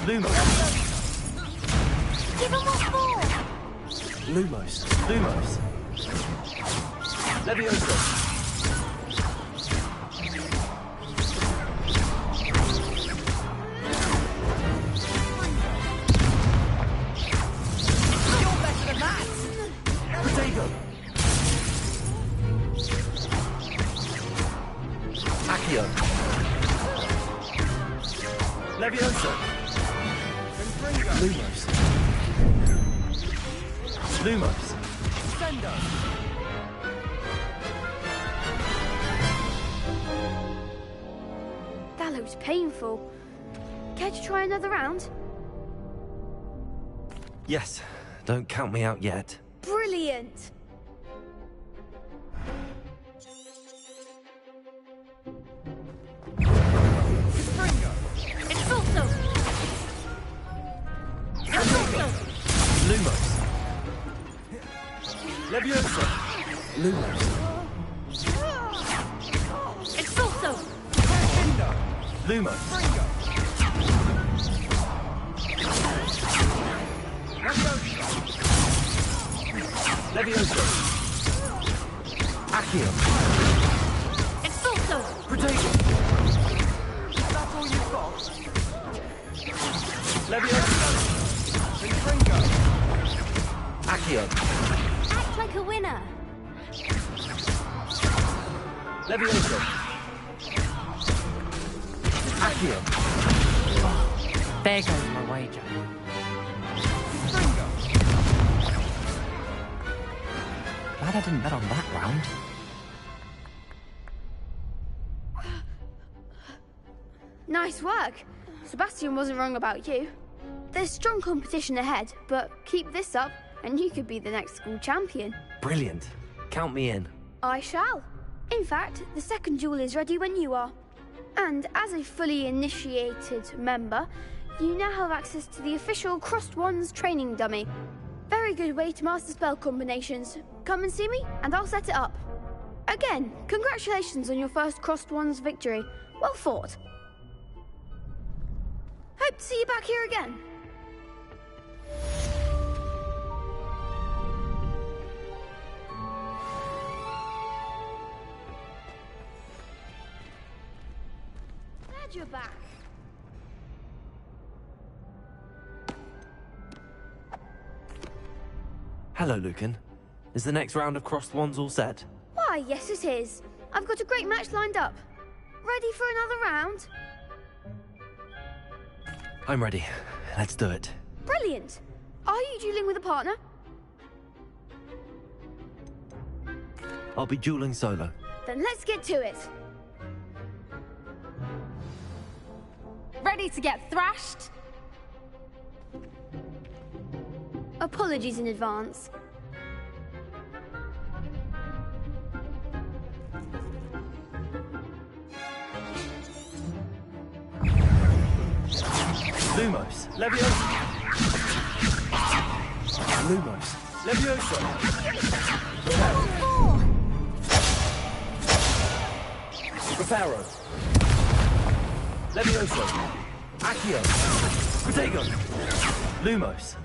Lumos. Give him what for! Lumos. Lumos. Leviosa. Protego. Accio. Leviosa. Lumos. Lumos. That looks painful. Care to try another round? Yes. Don't count me out yet. Brilliant! Expulso! Expulso! Lumos. Leviosa. Lumos. Expulso! Lumos. Leviosa. Accio. Expulso! Protego. That's all you've got? Leviosa. Accio. Act like a winner! Leviosa. Accio. There goes my wager. Glad I didn't bet on that round. Nice work! Sebastian wasn't wrong about you. There's strong competition ahead, but keep this up and you could be the next school champion. Brilliant. Count me in. I shall. In fact, the second duel is ready when you are. And as a fully initiated member, you now have access to the official Crossed Wands training dummy. Very good way to master spell combinations. Come and see me, and I'll set it up. Again, congratulations on your first Crossed Wands victory. Well fought. Hope to see you back here again. Glad you're back. Hello, Lucan. Is the next round of Crossed Wands all set? Why, yes it is. I've got a great match lined up. Ready for another round? I'm ready. Let's do it. Brilliant. Are you dueling with a partner? I'll be dueling solo. Then let's get to it. Ready to get thrashed? Apologies in advance. Lumos, Leviosa. Lumos, Leviosa. Reparo. Leviosa. Accio. Protego. Lumos.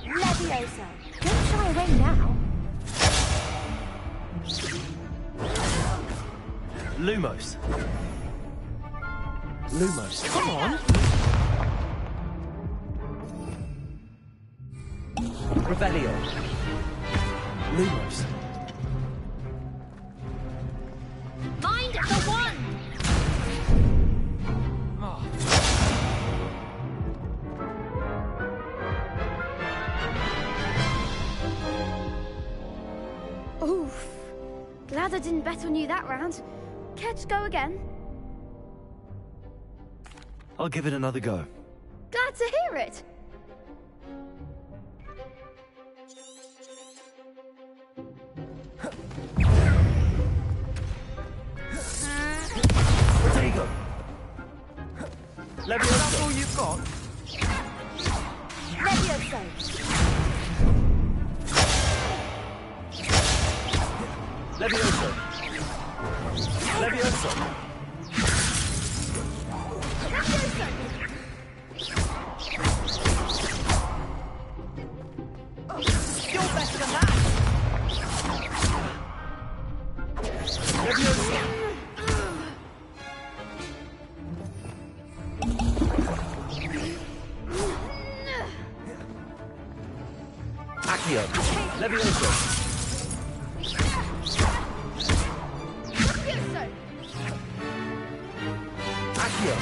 Leviosa. Don't shy away now. Lumos. Lumos, come on! Revelio. Lumos. Mind the one! Oof. Glad I didn't bet on you that round. Care to go again? I'll give it another go. Glad to hear it. Protego. Leviosa. That's all you've got? Leviosa. Leviosa. Leviosa. You're better than that! Leviosa. Accio. Leviosa. Accio.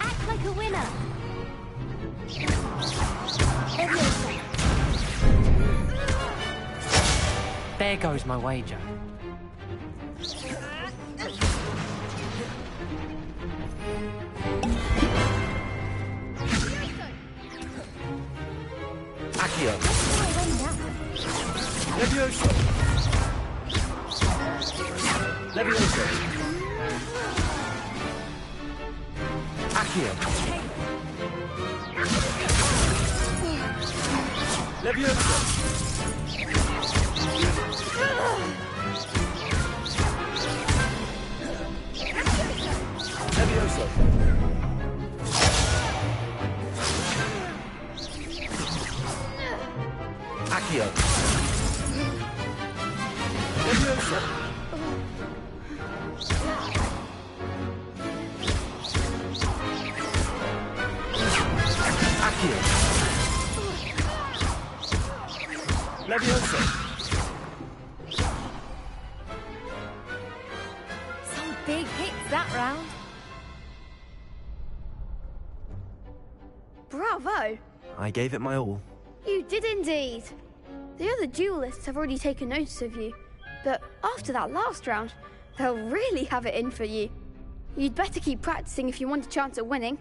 Act like a winner. There goes my wager. Accio. Leviosa. Leviosa. Accio. Leviosa. Leviosa. Accio. Leviosa. Accio. Leviosa. Some big hits that round. Bravo. I gave it my all. You did indeed. The other duelists have already taken notice of you, but after that last round, they'll really have it in for you. You'd better keep practicing if you want a chance at winning,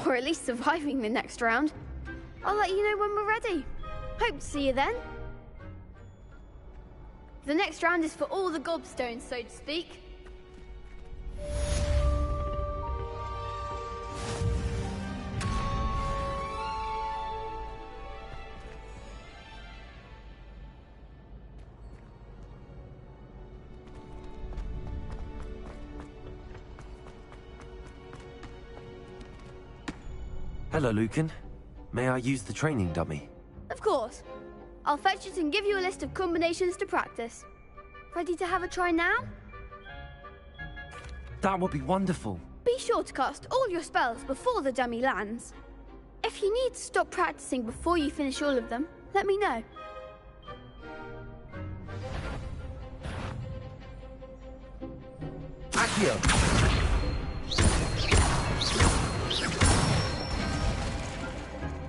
or at least surviving the next round. I'll let you know when we're ready. Hope to see you then. The next round is for all the gobstones, so to speak. Hello, Lucan. May I use the training dummy? Of course. I'll fetch it and give you a list of combinations to practice. Ready to have a try now? That would be wonderful. Be sure to cast all your spells before the dummy lands. If you need to stop practicing before you finish all of them, let me know. Accio!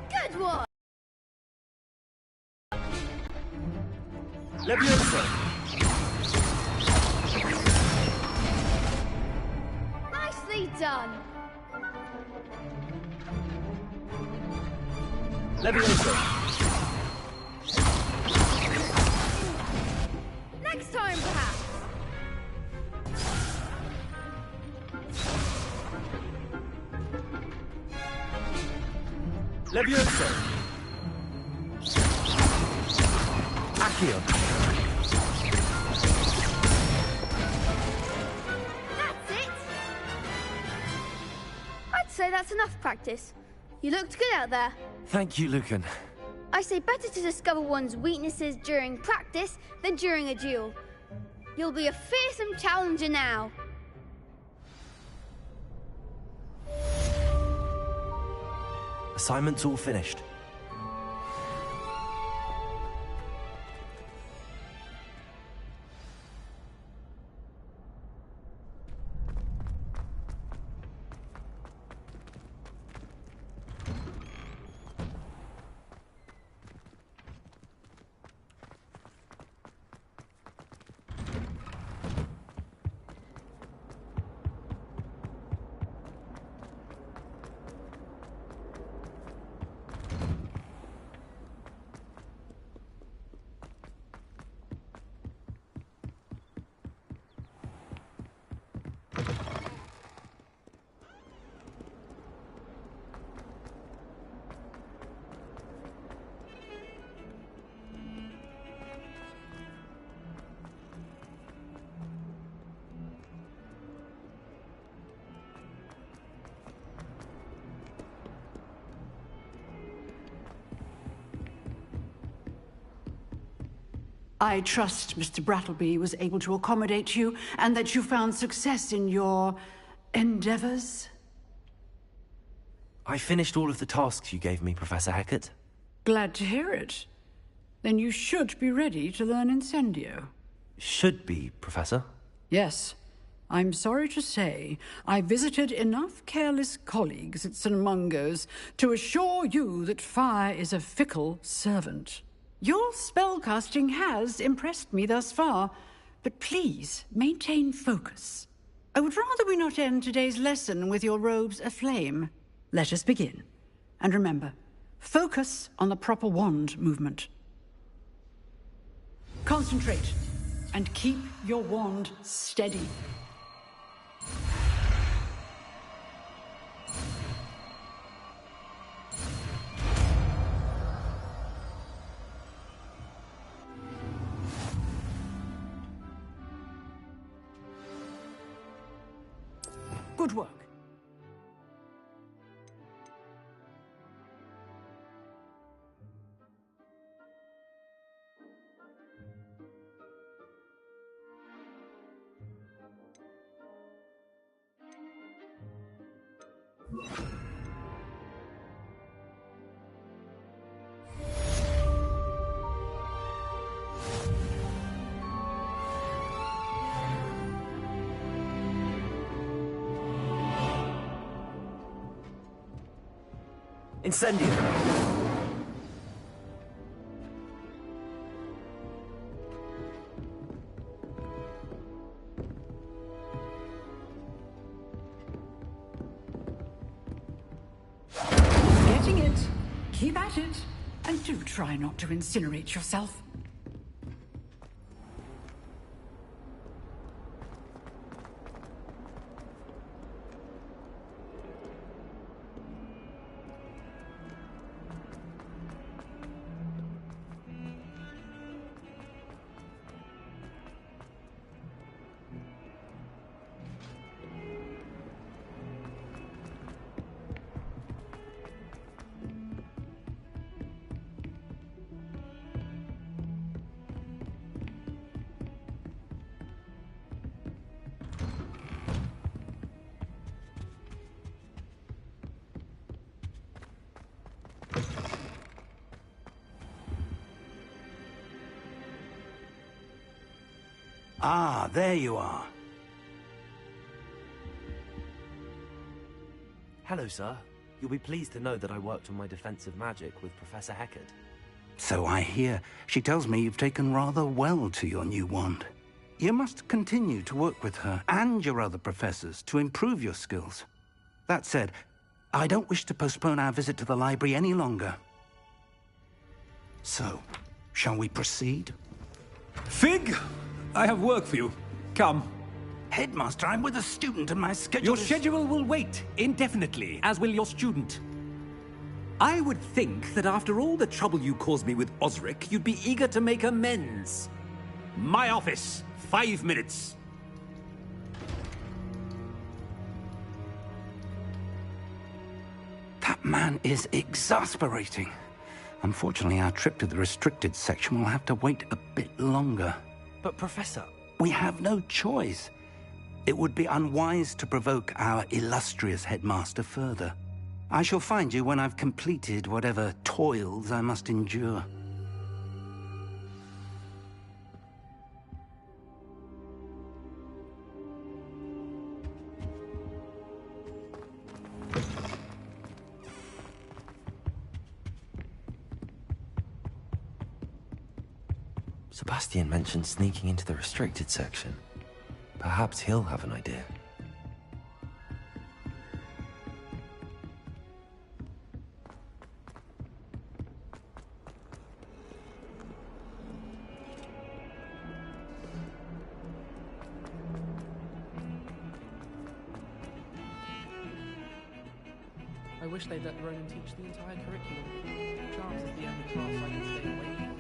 Good one! Leviosa! Nicely done! Leviosa! Next time, perhaps! Leviosa! Accio! That's it! I'd say that's enough practice. You looked good out there. Thank you, Lucan. I say better to discover one's weaknesses during practice than during a duel. You'll be a fearsome challenger now. Assignment's all finished. I trust Mr. Brattleby was able to accommodate you and that you found success in your endeavors. I finished all of the tasks you gave me, Professor Hecat. Glad to hear it. Then you should be ready to learn Incendio. Should be, Professor. Yes. I'm sorry to say, I visited enough careless colleagues at St. Mungo's to assure you that fire is a fickle servant. Your spellcasting has impressed me thus far, but please maintain focus. I would rather we not end today's lesson with your robes aflame. Let us begin. And remember, focus on the proper wand movement. Concentrate, and keep your wand steady. Good work. Incendio! Getting it. Keep at it. And do try not to incinerate yourself. Ah, there you are. Hello, sir. You'll be pleased to know that I worked on my defensive magic with Professor Heckard. So I hear. She tells me you've taken rather well to your new wand. You must continue to work with her and your other professors to improve your skills. That said, I don't wish to postpone our visit to the library any longer. So, shall we proceed? Fig, I have work for you. Come. Headmaster, I'm with a student and my schedule Your is... schedule will wait indefinitely, as will your student. I would think that after all the trouble you caused me with Osric, you'd be eager to make amends. My office, 5 minutes. That man is exasperating. Unfortunately, our trip to the restricted section will have to wait a bit longer. But, Professor... We have no choice. It would be unwise to provoke our illustrious headmaster further. I shall find you when I've completed whatever toils I must endure. Sebastian mentioned sneaking into the restricted section. Perhaps he'll have an idea. I wish they'd let Ronan teach the entire curriculum. Charms is the only class I can stay away from.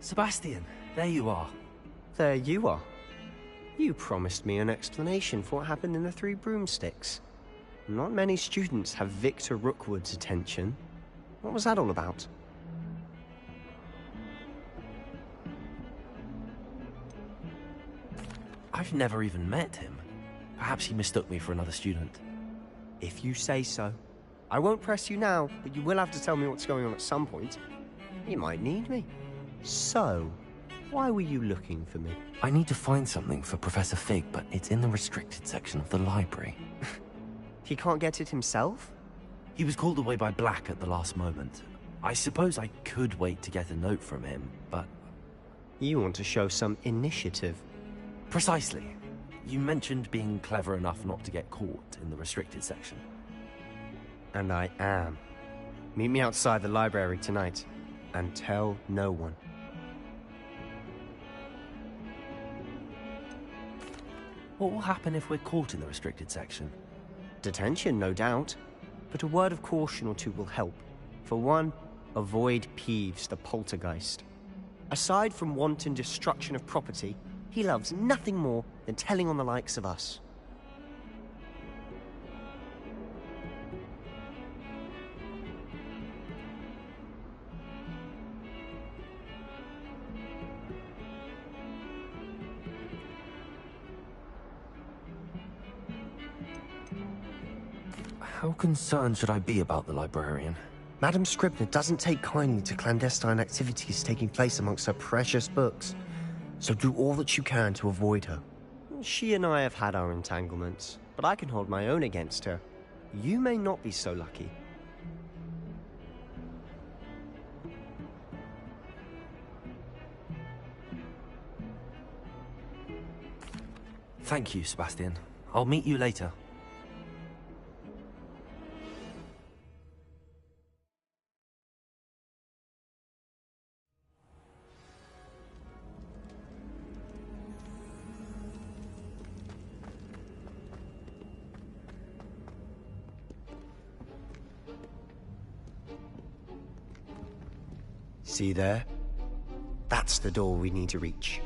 Sebastian, there you are. There you are. You promised me an explanation for what happened in the Three Broomsticks. Not many students have Victor Rookwood's attention. What was that all about? I've never even met him. Perhaps he mistook me for another student. If you say so. I won't press you now, but you will have to tell me what's going on at some point. You might need me. So, why were you looking for me? I need to find something for Professor Fig, but it's in the restricted section of the library. He can't get it himself? He was called away by Black at the last moment. I suppose I could wait to get a note from him, but... You want to show some initiative. Precisely. You mentioned being clever enough not to get caught in the restricted section. And I am. Meet me outside the library tonight, and tell no one. What will happen if we're caught in the restricted section? Detention, no doubt. But a word of caution or two will help. For one, avoid Peeves, the poltergeist. Aside from wanton destruction of property, he loves nothing more than telling on the likes of us. How concerned should I be about the librarian? Madam Scribner doesn't take kindly to clandestine activities taking place amongst her precious books. So do all that you can to avoid her. She and I have had our entanglements, but I can hold my own against her. You may not be so lucky. Thank you, Sebastian. I'll meet you later. See there? That's the door we need to reach.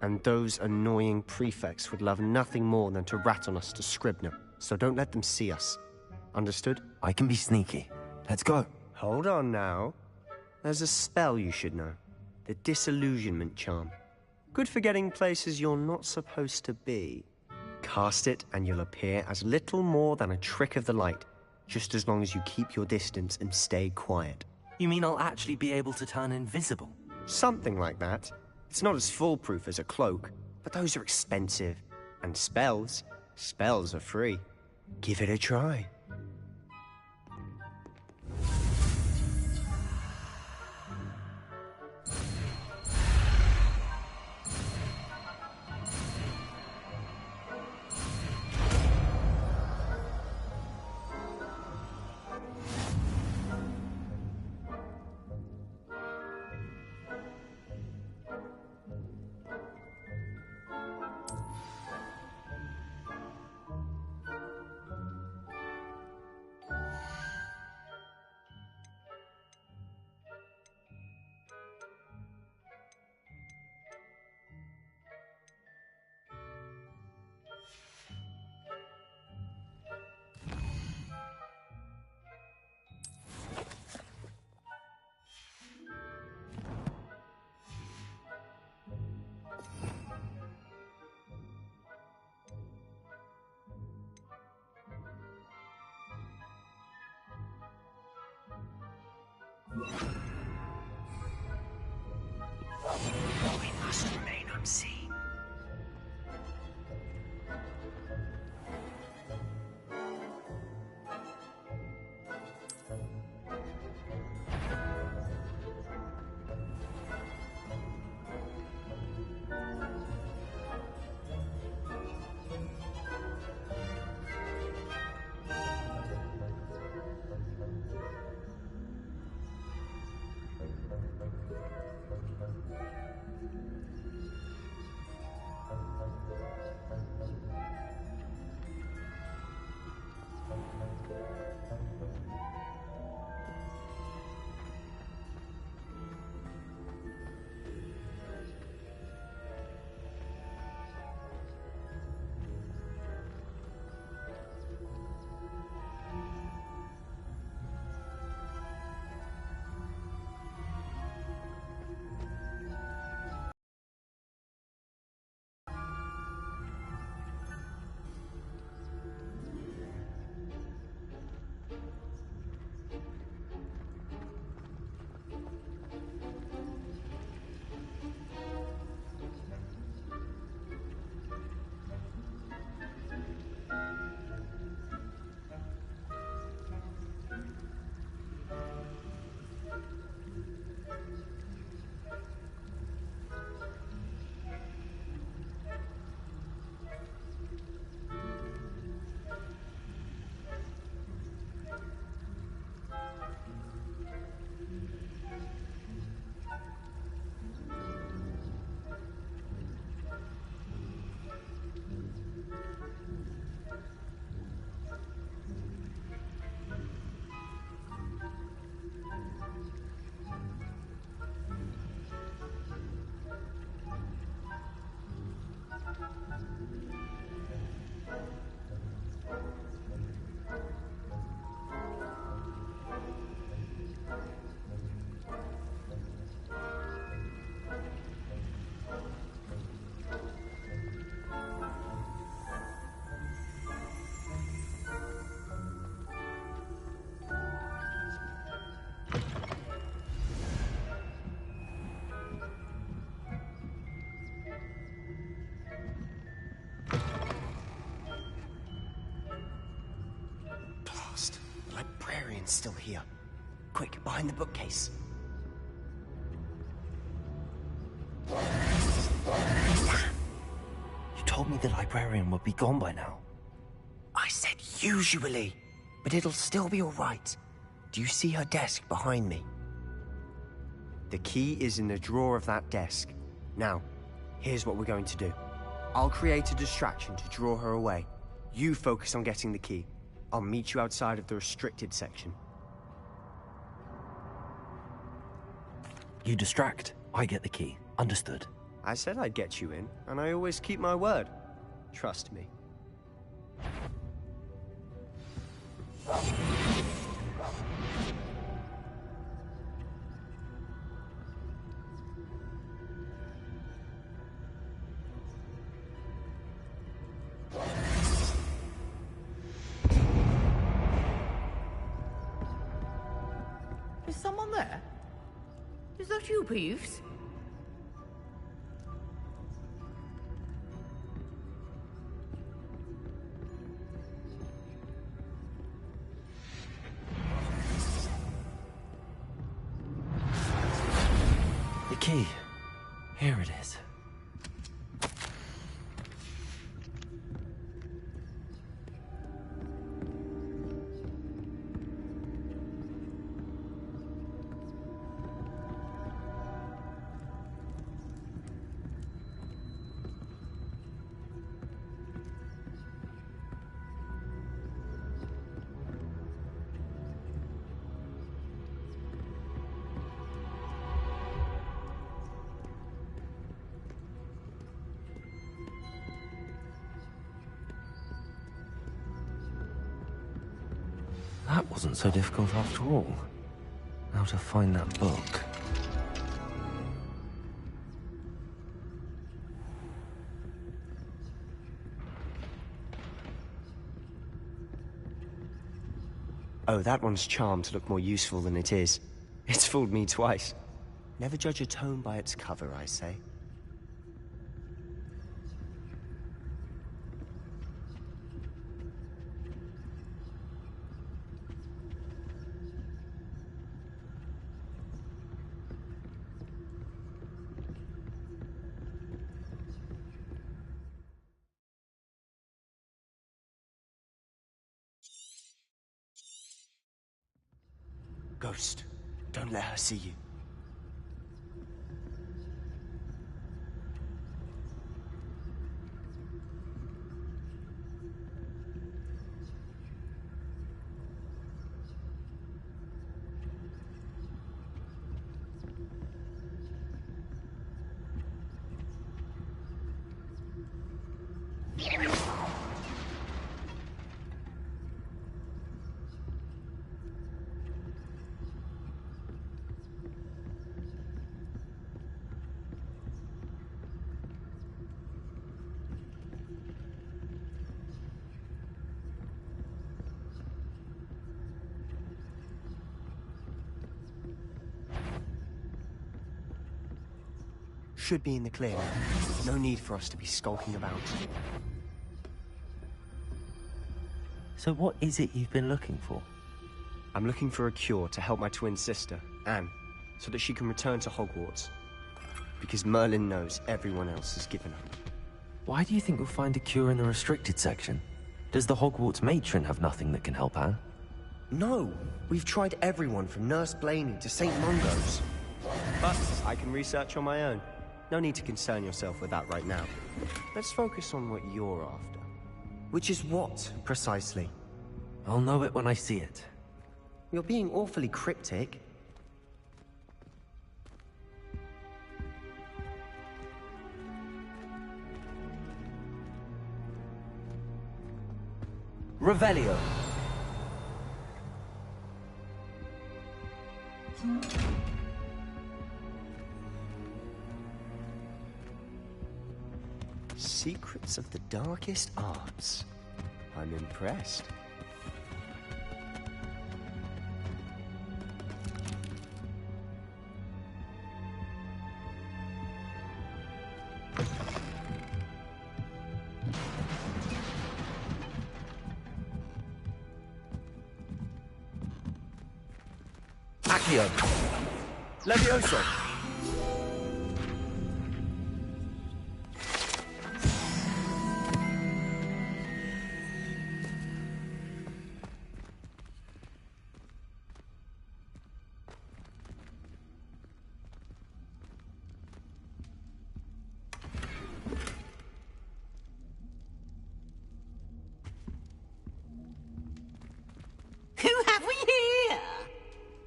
And those annoying prefects would love nothing more than to rat on us to Scribner, so don't let them see us. Understood? I can be sneaky. Let's go. Hold on now. There's a spell you should know. The Disillusionment Charm. Good for getting places you're not supposed to be. Cast it and you'll appear as little more than a trick of the light, just as long as you keep your distance and stay quiet. You mean I'll actually be able to turn invisible? Something like that. It's not as foolproof as a cloak, but those are expensive. And spells are free. Give it a try. We must remain unseen. The librarian's still here. Quick, behind the bookcase. You told me the librarian would be gone by now. I said usually, but it'll still be all right. Do you see her desk behind me? The key is in the drawer of that desk. Now, here's what we're going to do. I'll create a distraction to draw her away. You focus on getting the key. I'll meet you outside of the restricted section. You distract, I get the key. Understood. I said I'd get you in, and I always keep my word. Trust me. Is someone there? Is that you, Peeves? The key. Here it is. That wasn't so difficult after all. Now to find that book. Oh, that one's charmed to look more useful than it is. It's fooled me twice. Never judge a tome by its cover, I say. Ghost, don't let her see you. Should be in the clear now. No need for us to be skulking about. So what is it you've been looking for? I'm looking for a cure to help my twin sister, Anne, so that she can return to Hogwarts. Because Merlin knows everyone else has given up. Why do you think we'll find a cure in the restricted section? Does the Hogwarts matron have nothing that can help Anne? No! We've tried everyone from Nurse Blaney to St. Mungo's. But I can research on my own. No need to concern yourself with that right now. Let's focus on what you're after. Which is what, precisely? I'll know it when I see it. You're being awfully cryptic. Revelio. Secrets of the darkest arts. I'm impressed. Accio. Levioso. Who have we here?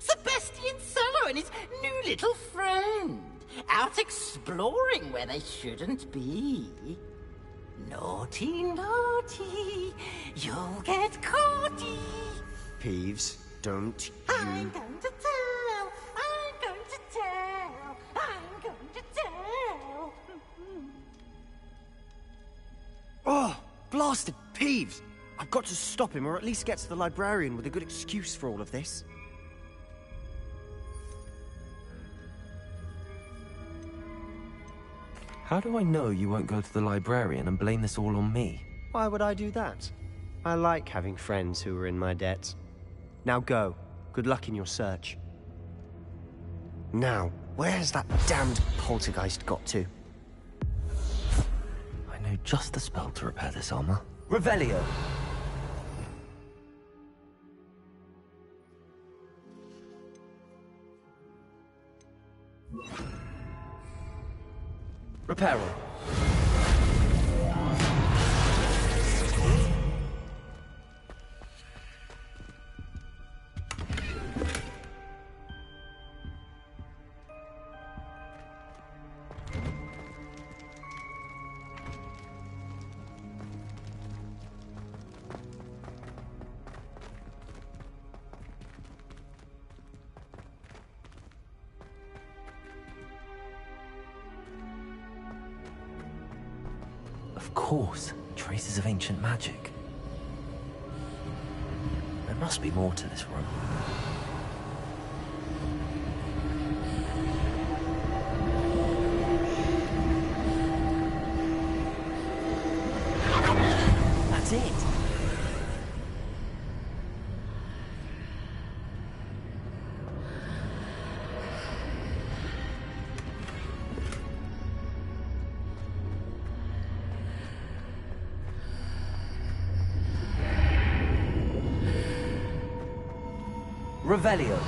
Sebastian Sallow and his new little friend. out exploring where they shouldn't be. Naughty, naughty, you'll get caughty. Peeves, don't I'm going to tell, I'm going to tell, I'm going to tell. Oh, blasted Peeves! I've got to stop him, or at least get to the librarian with a good excuse for all of this. How do I know you won't go to the librarian and blame this all on me? Why would I do that? I like having friends who are in my debt. Now go. Good luck in your search. Now, where has that damned poltergeist got to? I know just the spell to repair this armor. Revelio. Reparo. Of course, traces of ancient magic. There must be more to this room. That's it. Revelio.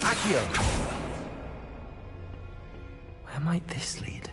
Accio! Where might this lead?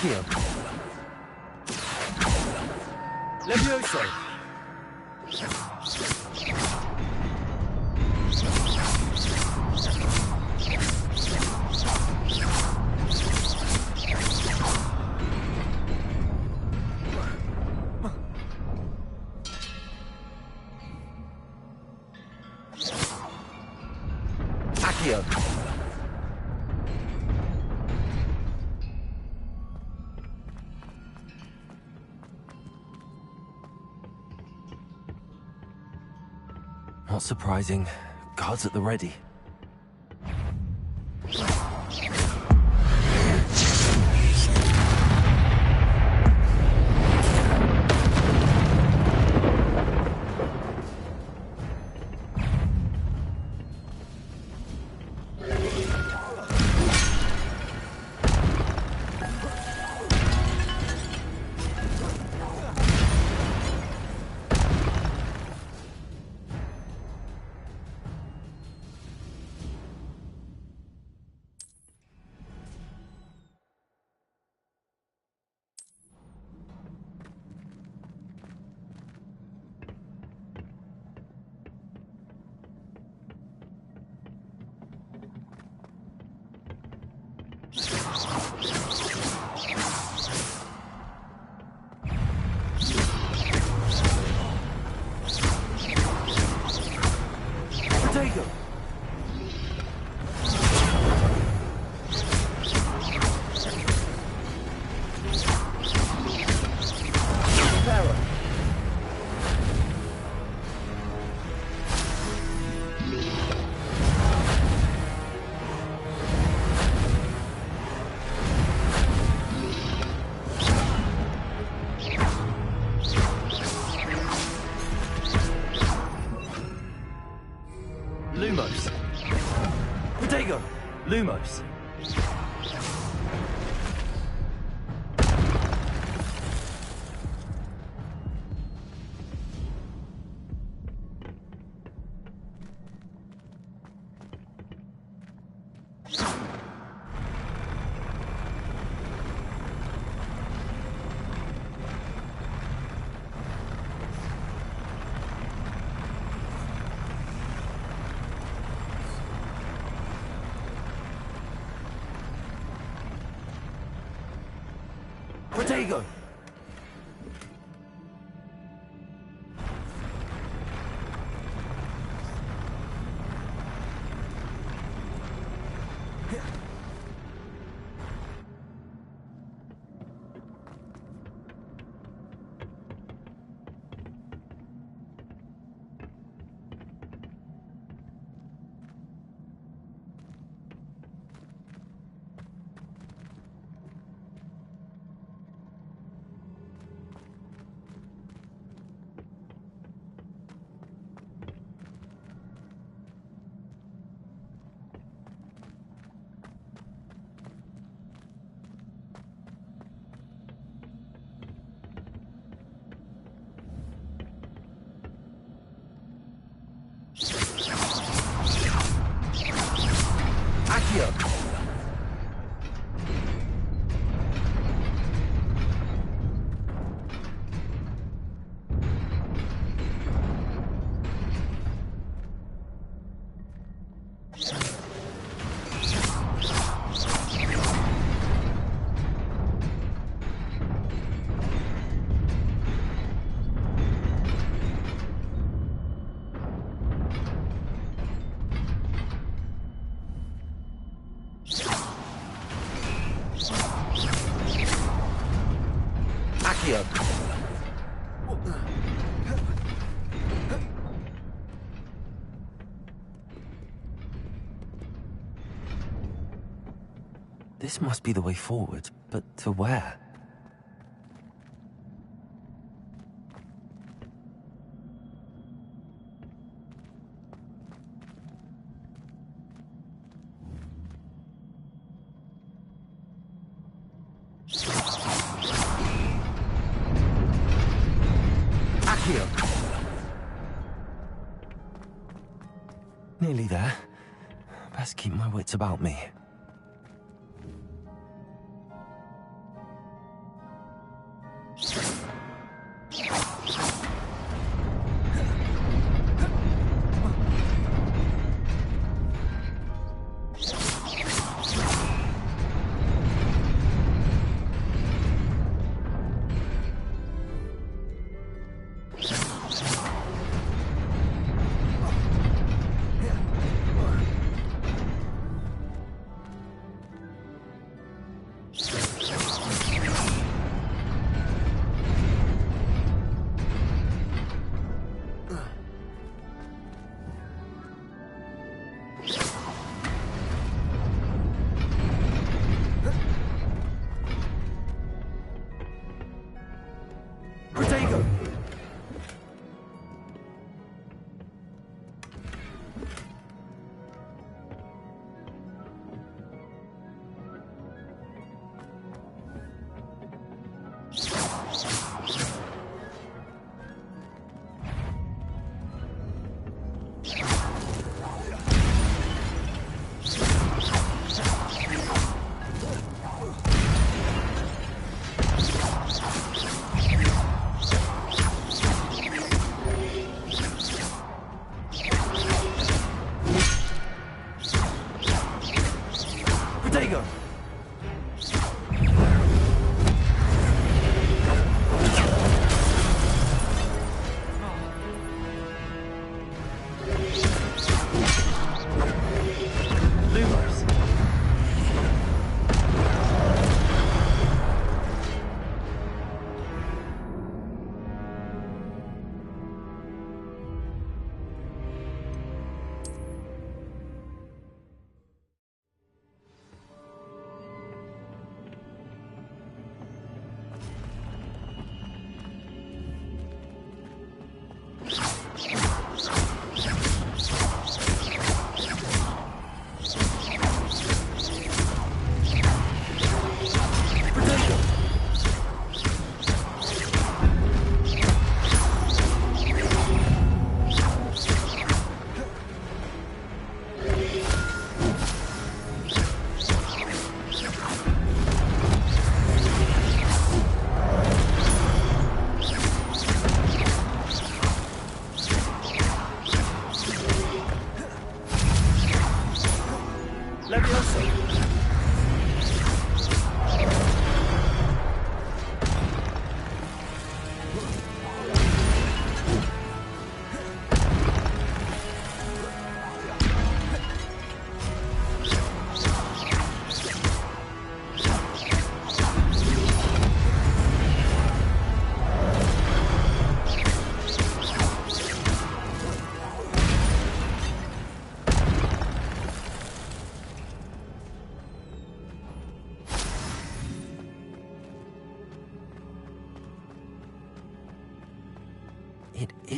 Accio. Levioso. Accio. Not surprising. Guards at the ready. Protego. Reparo. Lumos. Protego. Lumos. Protego. Accio. Accio. This must be the way forward, but to where? Accio. Nearly there. Best keep my wits about me.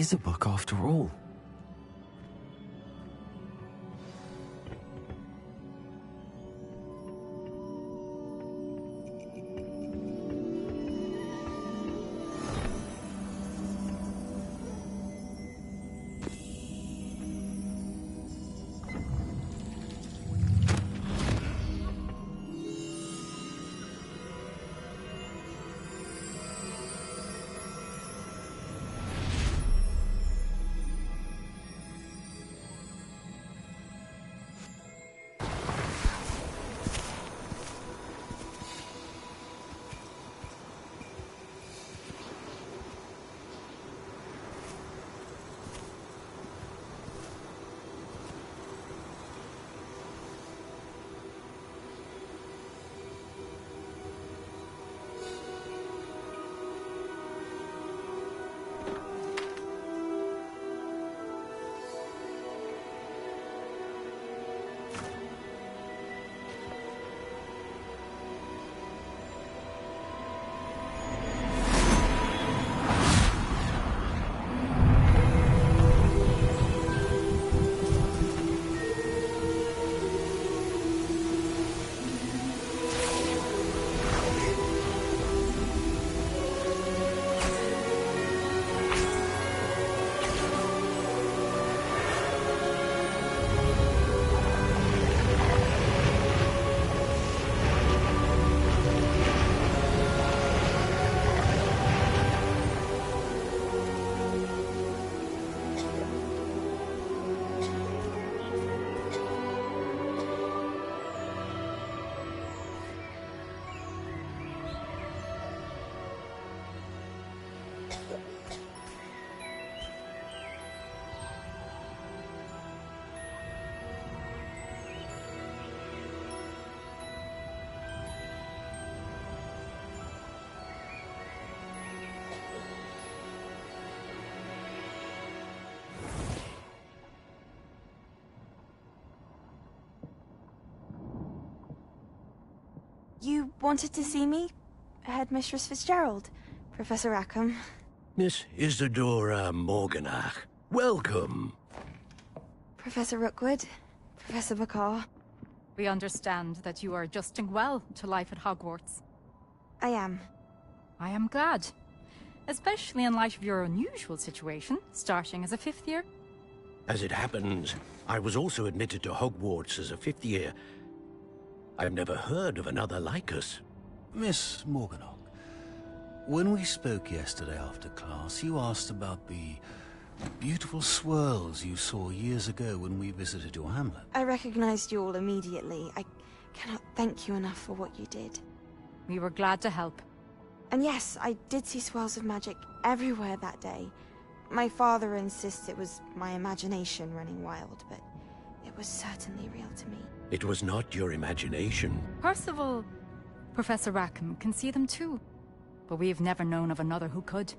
is a book after all. You wanted to see me? Headmistress Fitzgerald, Professor Rackham. Miss Isadora Morganach, welcome. Professor Rookwood, Professor Bakar. We understand that you are adjusting well to life at Hogwarts. I am. I am glad. Especially in light of your unusual situation, starting as a 5th year. As it happens, I was also admitted to Hogwarts as a 5th year. I've never heard of another like us. Miss Morganach, when we spoke yesterday after class, you asked about the beautiful swirls you saw years ago when we visited your hamlet. I recognized you all immediately. I cannot thank you enough for what you did. We were glad to help. And yes, I did see swirls of magic everywhere that day. My father insists it was my imagination running wild, but it was certainly real to me. It was not your imagination. Percival, Professor Rackham can see them too. But we have never known of another who could.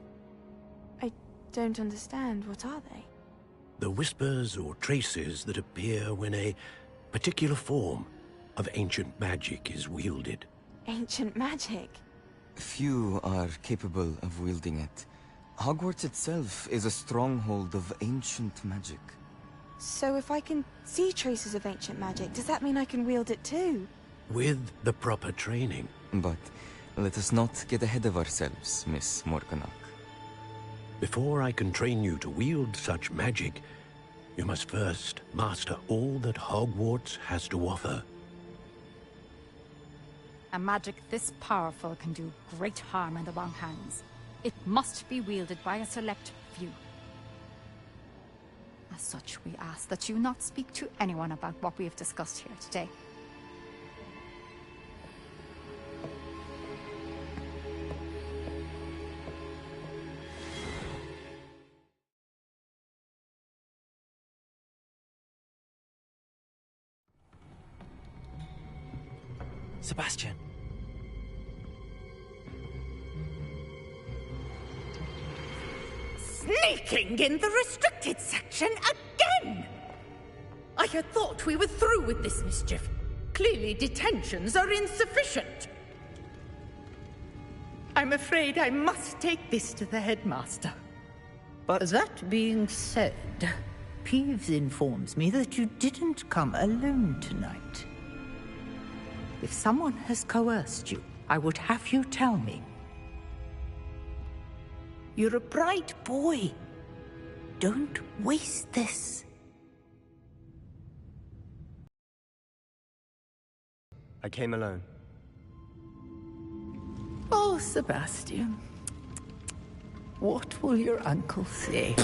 I don't understand. What are they? The whispers or traces that appear when a particular form of ancient magic is wielded. Ancient magic? Few are capable of wielding it. Hogwarts itself is a stronghold of ancient magic. So if I can see traces of ancient magic, does that mean I can wield it too? With the proper training. But let us not get ahead of ourselves, Miss Morganach. Before I can train you to wield such magic, you must first master all that Hogwarts has to offer. A magic this powerful can do great harm in the wrong hands. It must be wielded by a select few. As such, we ask that you not speak to anyone about what we have discussed here today. Sebastian. Sneaking in the restricted section again! I had thought we were through with this mischief. Clearly detentions are insufficient. I'm afraid I must take this to the headmaster. But that being said, Peeves informs me that you didn't come alone tonight. If someone has coerced you, I would have you tell me. You're a bright boy. Don't waste this. I came alone. Oh, Sebastian. What will your uncle say?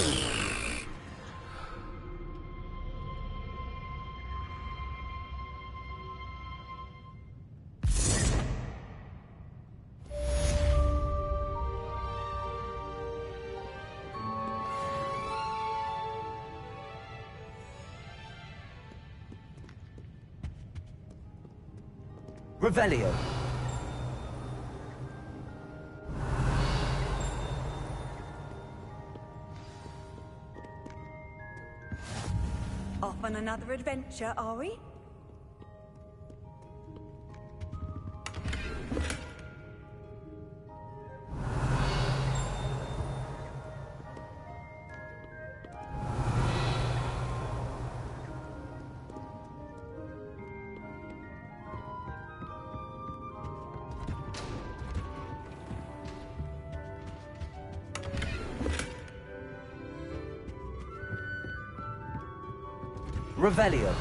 Revelio. Off on another adventure, are we? Revelio.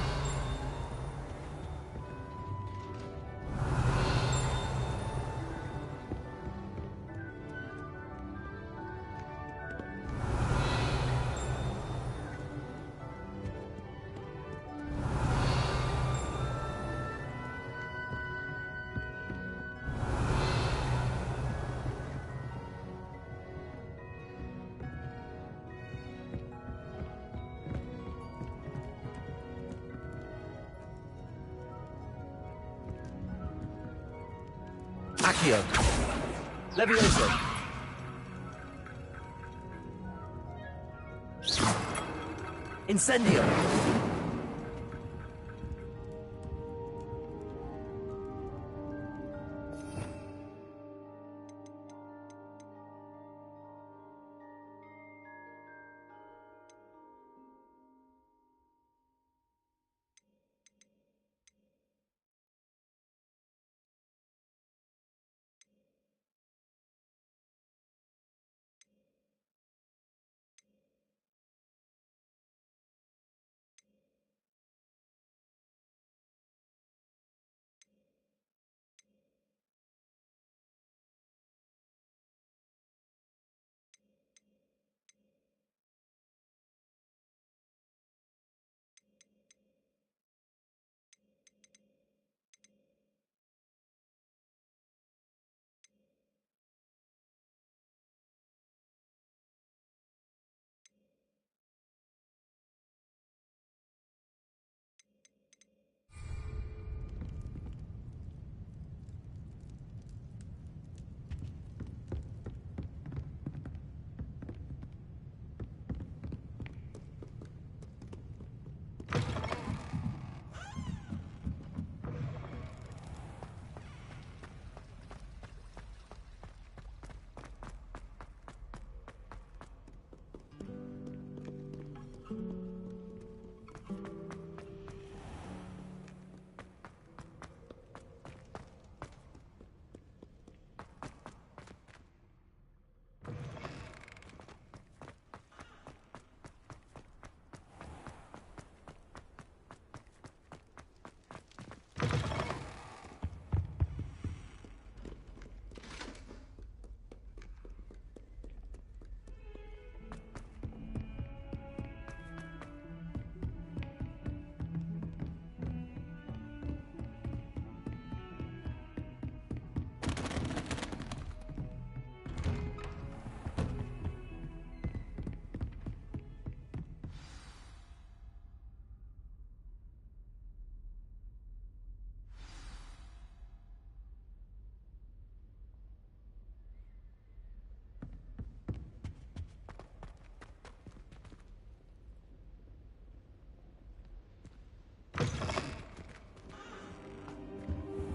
Accio. Levioso. Incendio.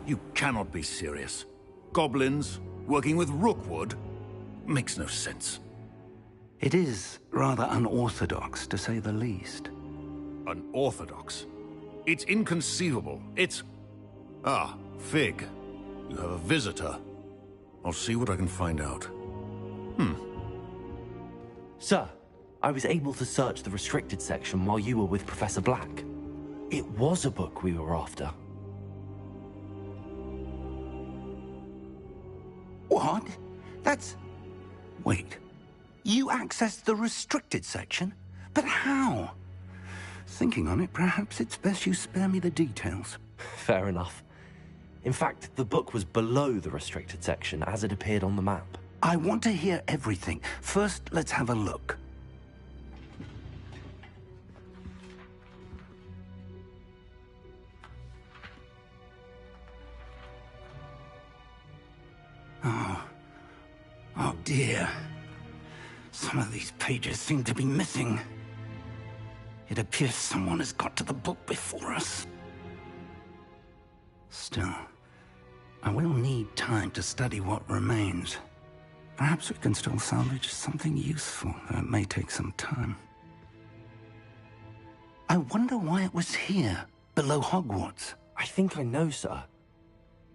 You cannot be serious. Goblins, working with Rookwood? Makes no sense. It is rather unorthodox, to say the least. Unorthodox? It's inconceivable. It's... Ah, Fig. You have a visitor. I'll see what I can find out. Sir, I was able to search the restricted section while you were with Professor Black. It was a book we were after. What? That's... Wait. You accessed the restricted section? But how? Thinking on it, perhaps it's best you spare me the details. Fair enough. In fact, the book was below the restricted section as it appeared on the map. I want to hear everything. First, let's have a look. Oh dear. Some of these pages seem to be missing. It appears someone has got to the book before us. Still, I will need time to study what remains. Perhaps we can still salvage something useful, though it may take some time. I wonder why it was here, below Hogwarts. I think I know, sir.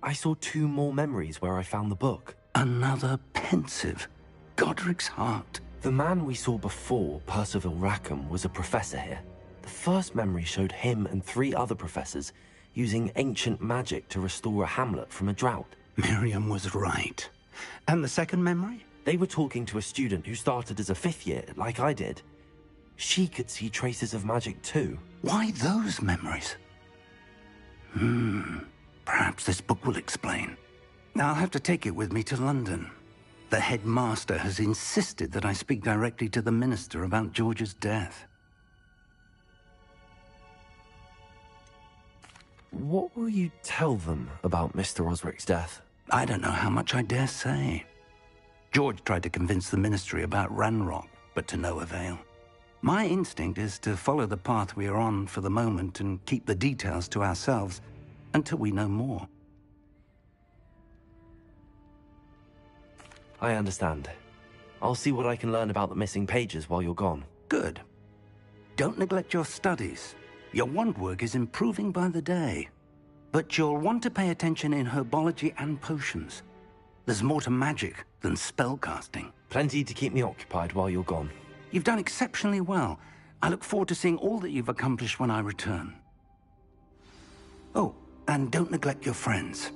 I saw 2 more memories where I found the book. Another pensive. Godric's heart. The man we saw before, Percival Rackham, was a professor here. The first memory showed him and 3 other professors using ancient magic to restore a hamlet from a drought. Miriam was right. And the second memory? They were talking to a student who started as a 5th year, like I did. She could see traces of magic too. Why those memories? Perhaps this book will explain. I'll have to take it with me to London. The headmaster has insisted that I speak directly to the minister about George's death. What will you tell them about Mr. Osric's death? I don't know how much I dare say. George tried to convince the ministry about Ranrock, but to no avail. My instinct is to follow the path we are on for the moment and keep the details to ourselves until we know more. I understand. I'll see what I can learn about the missing pages while you're gone. Good. Don't neglect your studies. Your wand work is improving by the day. But you'll want to pay attention in herbology and potions. There's more to magic than spellcasting. Plenty to keep me occupied while you're gone. You've done exceptionally well. I look forward to seeing all that you've accomplished when I return. Oh, and don't neglect your friends.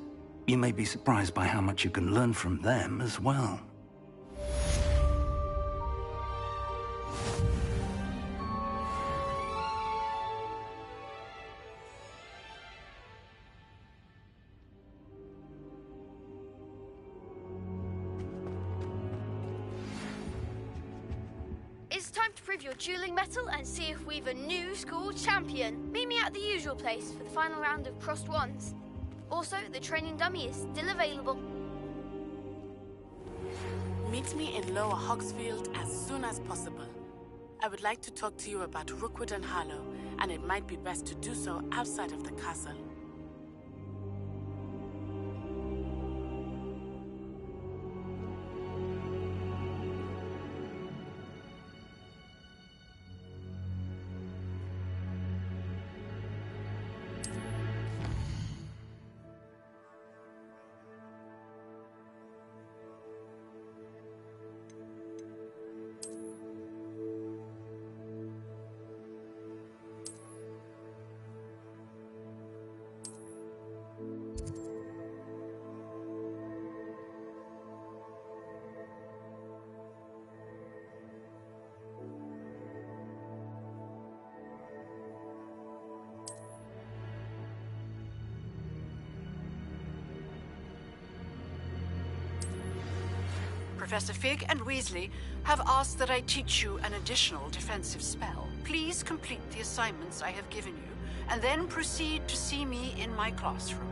You may be surprised by how much you can learn from them as well. It's time to prove your dueling mettle and see if we've a new school champion. Meet me at the usual place for the final round of crossed wands. Also, the training dummy is still available. Meet me in Lower Hogsfield as soon as possible. I would like to talk to you about Rookwood and Harlow, and it might be best to do so outside of the castle. Professor Fig and Weasley have asked that I teach you an additional defensive spell. Please complete the assignments I have given you, and then proceed to see me in my classroom.